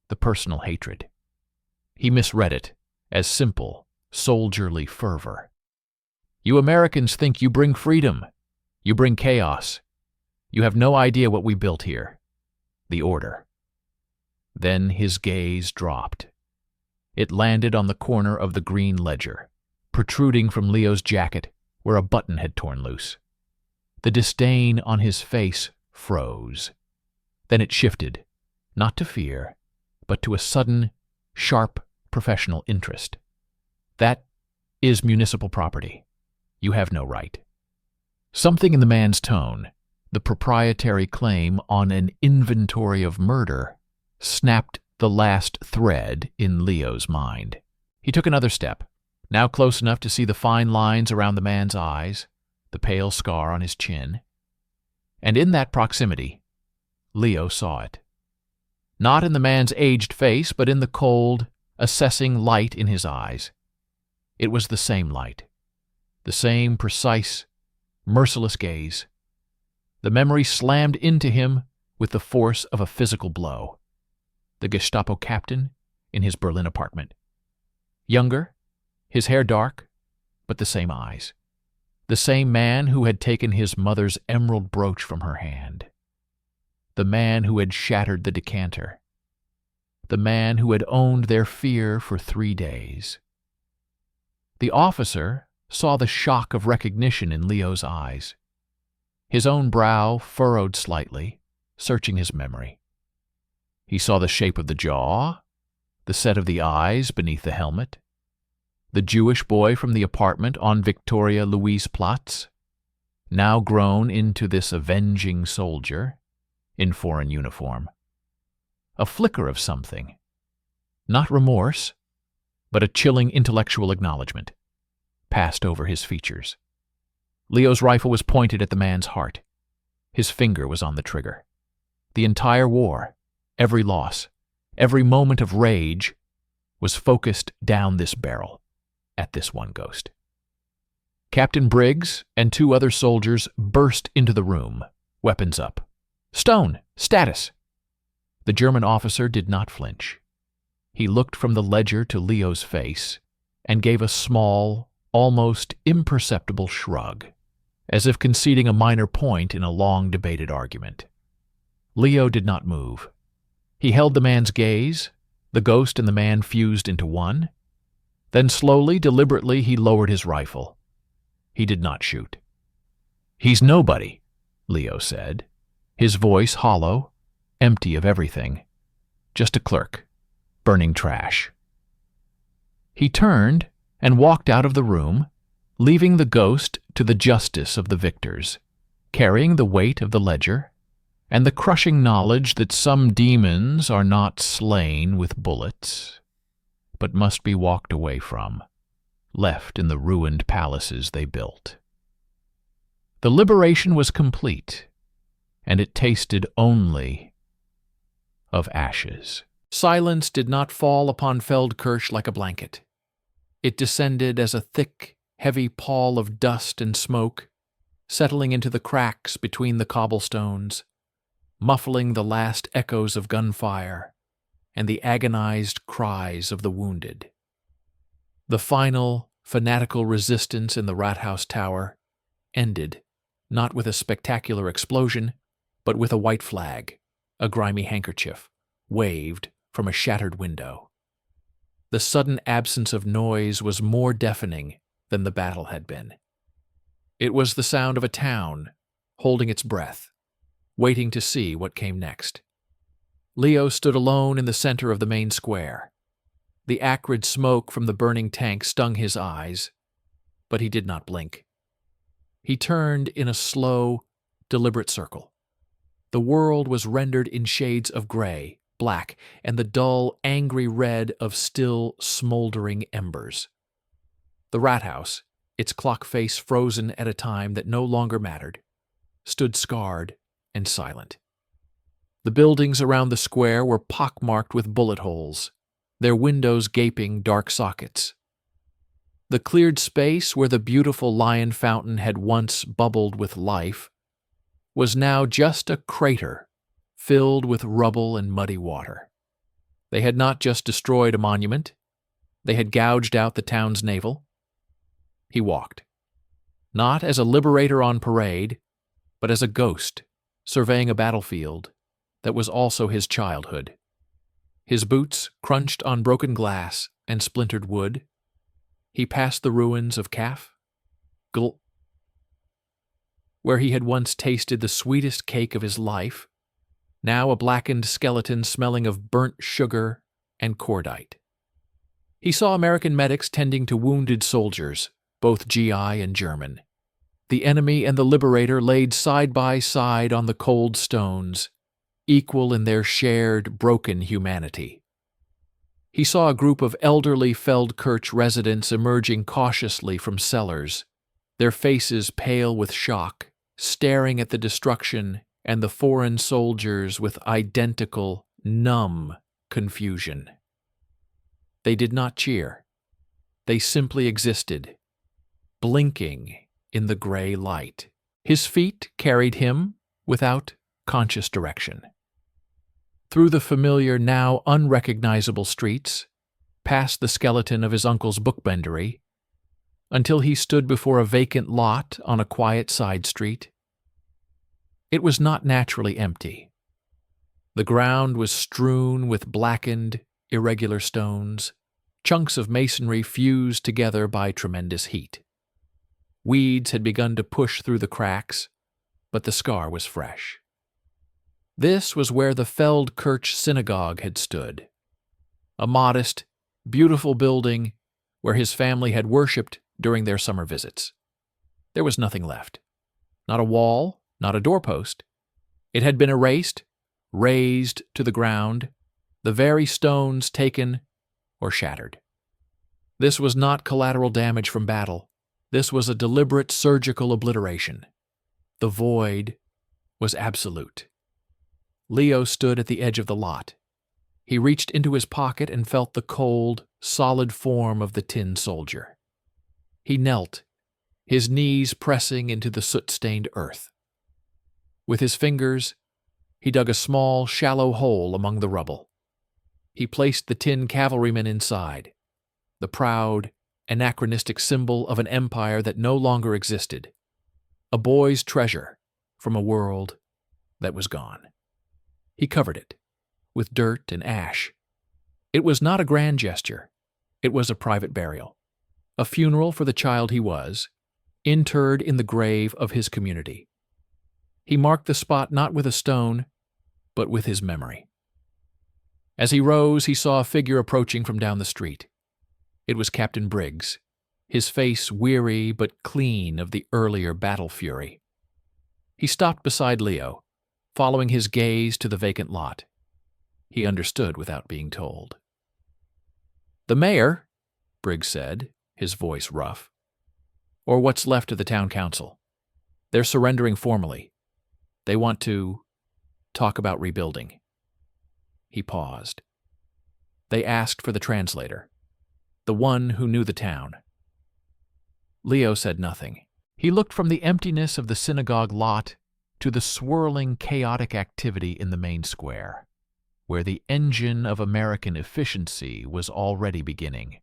the personal hatred. He misread it as simple, soldierly fervor. "You Americans think you bring freedom. You bring chaos. You have no idea what we built here. The order." Then his gaze dropped. It landed on the corner of the green ledger, protruding from Leo's jacket where a button had torn loose. The disdain on his face froze. Then it shifted, not to fear, but to a sudden, sharp professional interest. That is municipal property. You have no right. Something in the man's tone, the proprietary claim on an inventory of murder, snapped the last thread in Leo's mind. He took another step, now close enough to see the fine lines around the man's eyes, the pale scar on his chin. And in that proximity, Leo saw it. Not in the man's aged face, but in the cold, assessing light in his eyes. It was the same light, the same precise, merciless gaze. The memory slammed into him with the force of a physical blow. The Gestapo captain in his Berlin apartment. Younger, his hair dark, but the same eyes. The same man who had taken his mother's emerald brooch from her hand. The man who had shattered the decanter. The man who had owned their fear for 3 days. The officer saw the shock of recognition in Leo's eyes. His own brow furrowed slightly, searching his memory. He saw the shape of the jaw, the set of the eyes beneath the helmet, the Jewish boy from the apartment on Victoria Louise Platz, now grown into this avenging soldier in foreign uniform. A flicker of something, not remorse, but a chilling intellectual acknowledgement, passed over his features. Leo's rifle was pointed at the man's heart. His finger was on the trigger. The entire war, every loss, every moment of rage, was focused down this barrel, at this one ghost. Captain Briggs and 2 other soldiers burst into the room, weapons up. "Stone! Status!" The German officer did not flinch. He looked from the ledger to Leo's face and gave a small, almost imperceptible shrug, as if conceding a minor point in a long-debated argument. Leo did not move. He held the man's gaze, the ghost and the man fused into one. Then slowly, deliberately, he lowered his rifle. He did not shoot. "He's nobody," Leo said, his voice hollow, empty of everything. "Just a clerk, burning trash." He turned and walked out of the room, leaving the ghost to the justice of the victors, carrying the weight of the ledger and the crushing knowledge that some demons are not slain with bullets, but must be walked away from, left in the ruined palaces they built. The liberation was complete, and it tasted only of ashes. Silence did not fall upon Feldkirch like a blanket. It descended as a thick, heavy pall of dust and smoke, settling into the cracks between the cobblestones, muffling the last echoes of gunfire and the agonized cries of the wounded. The final, fanatical resistance in the Rathaus Tower ended not with a spectacular explosion, but with a white flag, a grimy handkerchief, waved from a shattered window. The sudden absence of noise was more deafening than the battle had been. It was the sound of a town holding its breath, waiting to see what came next. Leo stood alone in the center of the main square. The acrid smoke from the burning tank stung his eyes, but he did not blink. He turned in a slow, deliberate circle. The world was rendered in shades of gray, black, and the dull, angry red of still, smoldering embers. The Rathaus, its clock face frozen at a time that no longer mattered, stood scarred and silent. The buildings around the square were pockmarked with bullet holes, their windows gaping dark sockets. The cleared space where the beautiful lion fountain had once bubbled with life was now just a crater filled with rubble and muddy water. They had not just destroyed a monument, they had gouged out the town's navel. He walked, not as a liberator on parade, but as a ghost surveying a battlefield that was also his childhood. His boots crunched on broken glass and splintered wood. He passed the ruins of where he had once tasted the sweetest cake of his life, now a blackened skeleton smelling of burnt sugar and cordite. He saw American medics tending to wounded soldiers, both GI and German. The enemy and the liberator laid side by side on the cold stones, equal in their shared, broken humanity. He saw a group of elderly Feldkirch residents emerging cautiously from cellars, their faces pale with shock, staring at the destruction and the foreign soldiers with identical, numb confusion. They did not cheer. They simply existed, blinking in the gray light. His feet carried him without conscious direction. Through the familiar, now unrecognizable streets, past the skeleton of his uncle's bookbindery, until he stood before a vacant lot on a quiet side street. It was not naturally empty. The ground was strewn with blackened, irregular stones, chunks of masonry fused together by tremendous heat. Weeds had begun to push through the cracks, but the scar was fresh. This was where the Feldkirch synagogue had stood, a modest, beautiful building where his family had worshipped during their summer visits. There was nothing left. Not a wall, not a doorpost. It had been erased, razed to the ground, the very stones taken or shattered. This was not collateral damage from battle. This was a deliberate surgical obliteration. The void was absolute. Leo stood at the edge of the lot. He reached into his pocket and felt the cold, solid form of the tin soldier. He knelt, his knees pressing into the soot-stained earth. With his fingers, he dug a small, shallow hole among the rubble. He placed the tin cavalryman inside, the proud, anachronistic symbol of an empire that no longer existed, a boy's treasure from a world that was gone. He covered it with dirt and ash. It was not a grand gesture. It was a private burial, a funeral for the child he was, interred in the grave of his community. He marked the spot not with a stone, but with his memory. As he rose, he saw a figure approaching from down the street. It was Captain Briggs, his face weary but clean of the earlier battle fury. He stopped beside Leo, following his gaze to the vacant lot. He understood without being told. "The mayor," Briggs said, his voice rough, "or what's left of the town council. They're surrendering formally. They want to talk about rebuilding." He paused. They asked for the translator, the one who knew the town. Leo said nothing. He looked from the emptiness of the synagogue lot to the swirling, chaotic activity in the main square, where the engine of American efficiency was already beginning,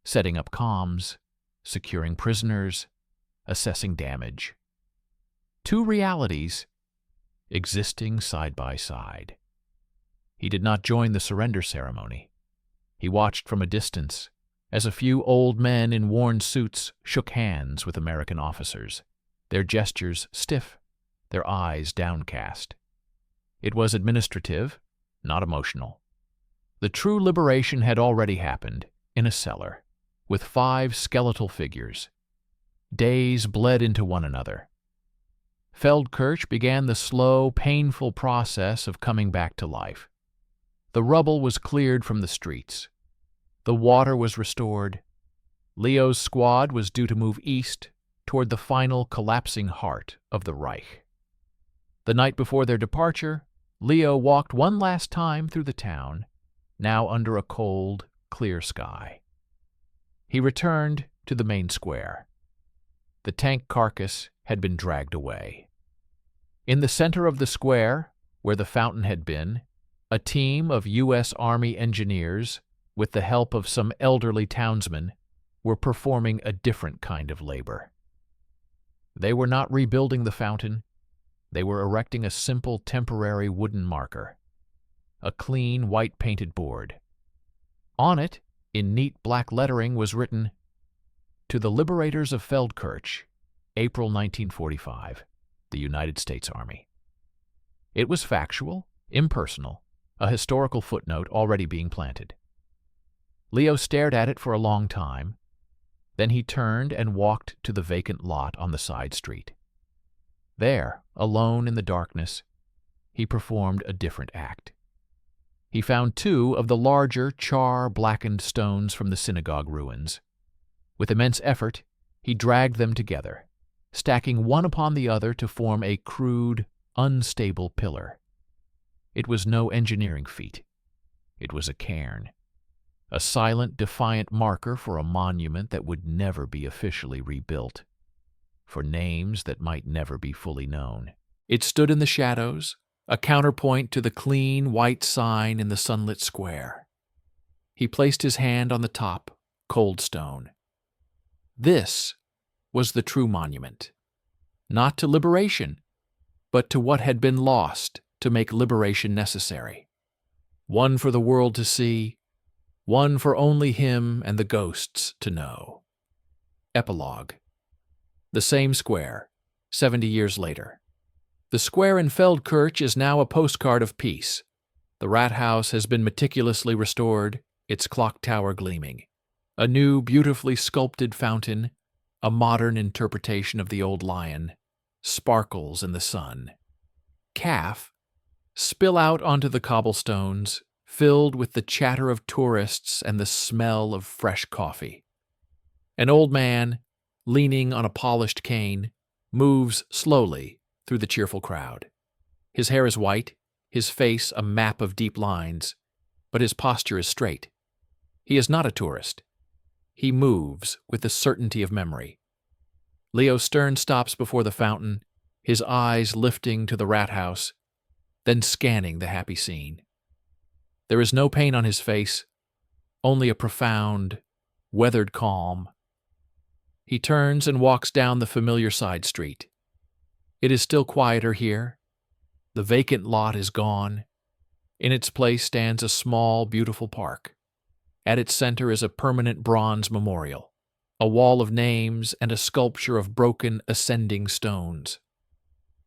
setting up comms, securing prisoners, assessing damage. Two realities existing side by side. He did not join the surrender ceremony. He watched from a distance as a few old men in worn suits shook hands with American officers, their gestures stiff, their eyes downcast. It was administrative, not emotional. The true liberation had already happened, in a cellar, with 5 skeletal figures. Days bled into one another. Feldkirch began the slow, painful process of coming back to life. The rubble was cleared from the streets. The water was restored. Leo's squad was due to move east toward the final collapsing heart of the Reich. The night before their departure, Leo walked one last time through the town, now under a cold, clear sky. He returned to the main square. The tank carcass had been dragged away. In the center of the square, where the fountain had been, a team of U.S. Army engineers, with the help of some elderly townsmen, were performing a different kind of labor. They were not rebuilding the fountain. They were erecting a simple temporary wooden marker, a clean white-painted board. On it, in neat black lettering, was written, To the Liberators of Feldkirch, April 1945, the United States Army. It was factual, impersonal, a historical footnote already being planted. Leo stared at it for a long time. Then he turned and walked to the vacant lot on the side street. There, alone in the darkness, he performed a different act. He found two of the larger, char-blackened stones from the synagogue ruins. With immense effort, he dragged them together, stacking one upon the other to form a crude, unstable pillar. It was no engineering feat. It was a cairn, a silent, defiant marker for a monument that would never be officially rebuilt, for names that might never be fully known. It stood in the shadows, a counterpoint to the clean, white sign in the sunlit square. He placed his hand on the top, cold stone. This was the true monument, not to liberation, but to what had been lost to make liberation necessary. One for the world to see, one for only him and the ghosts to know. Epilogue. The same square, 70 years later. The square in Feldkirch is now a postcard of peace. The rat house has been meticulously restored, its clock tower gleaming. A new, beautifully sculpted fountain, a modern interpretation of the old lion, sparkles in the sun. Calf spill out onto the cobblestones, filled with the chatter of tourists and the smell of fresh coffee. An old man, leaning on a polished cane, moves slowly through the cheerful crowd. His hair is white, his face a map of deep lines, but his posture is straight. He is not a tourist. He moves with the certainty of memory. Leo Stern stops before the fountain, his eyes lifting to the rat house, then scanning the happy scene. There is no pain on his face, only a profound, weathered calm. He turns and walks down the familiar side street. It is still quieter here. The vacant lot is gone. In its place stands a small, beautiful park. At its center is a permanent bronze memorial, a wall of names and a sculpture of broken, ascending stones.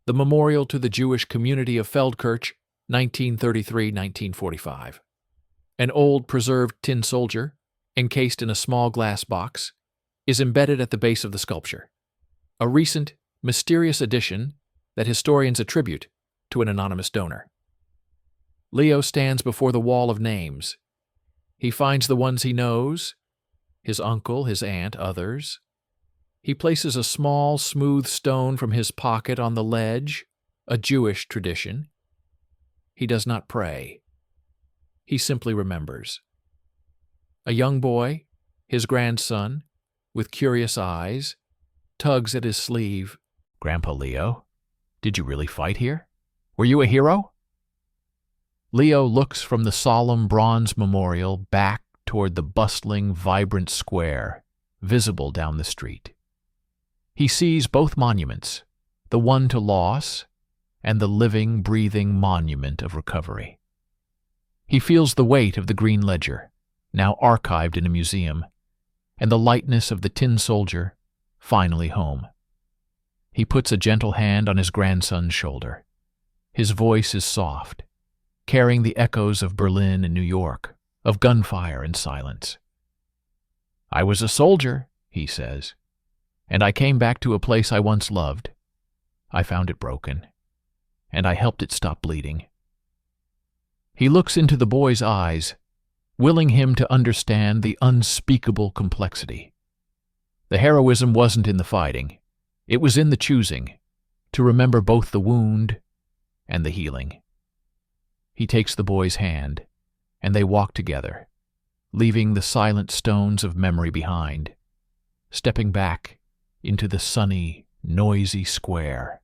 The memorial to the Jewish community of Feldkirch, 1933-1945. An old preserved tin soldier, encased in a small glass box, is embedded at the base of the sculpture. A recent, mysterious addition that historians attribute to an anonymous donor. Leo stands before the wall of names. He finds the ones he knows, his uncle, his aunt, others. He places a small, smooth stone from his pocket on the ledge, a Jewish tradition. He does not pray. He simply remembers. A young boy, his grandson, with curious eyes, tugs at his sleeve. "Grandpa Leo, did you really fight here? Were you a hero?" Leo looks from the solemn bronze memorial back toward the bustling, vibrant square, visible down the street. He sees both monuments, the one to loss and the living, breathing monument of recovery. He feels the weight of the green ledger, now archived in a museum, and the lightness of the tin soldier, finally home. He puts a gentle hand on his grandson's shoulder. His voice is soft, carrying the echoes of Berlin and New York, of gunfire and silence. "I was a soldier," he says, "and I came back to a place I once loved. I found it broken, and I helped it stop bleeding." He looks into the boy's eyes, willing him to understand the unspeakable complexity. The heroism wasn't in the fighting. It was in the choosing, to remember both the wound and the healing. He takes the boy's hand, and they walk together, leaving the silent stones of memory behind, stepping back into the sunny, noisy square,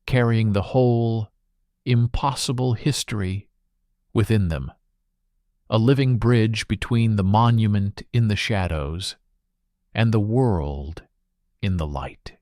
carrying the whole, impossible history within them, a living bridge between the monument in the shadows and the world in the light.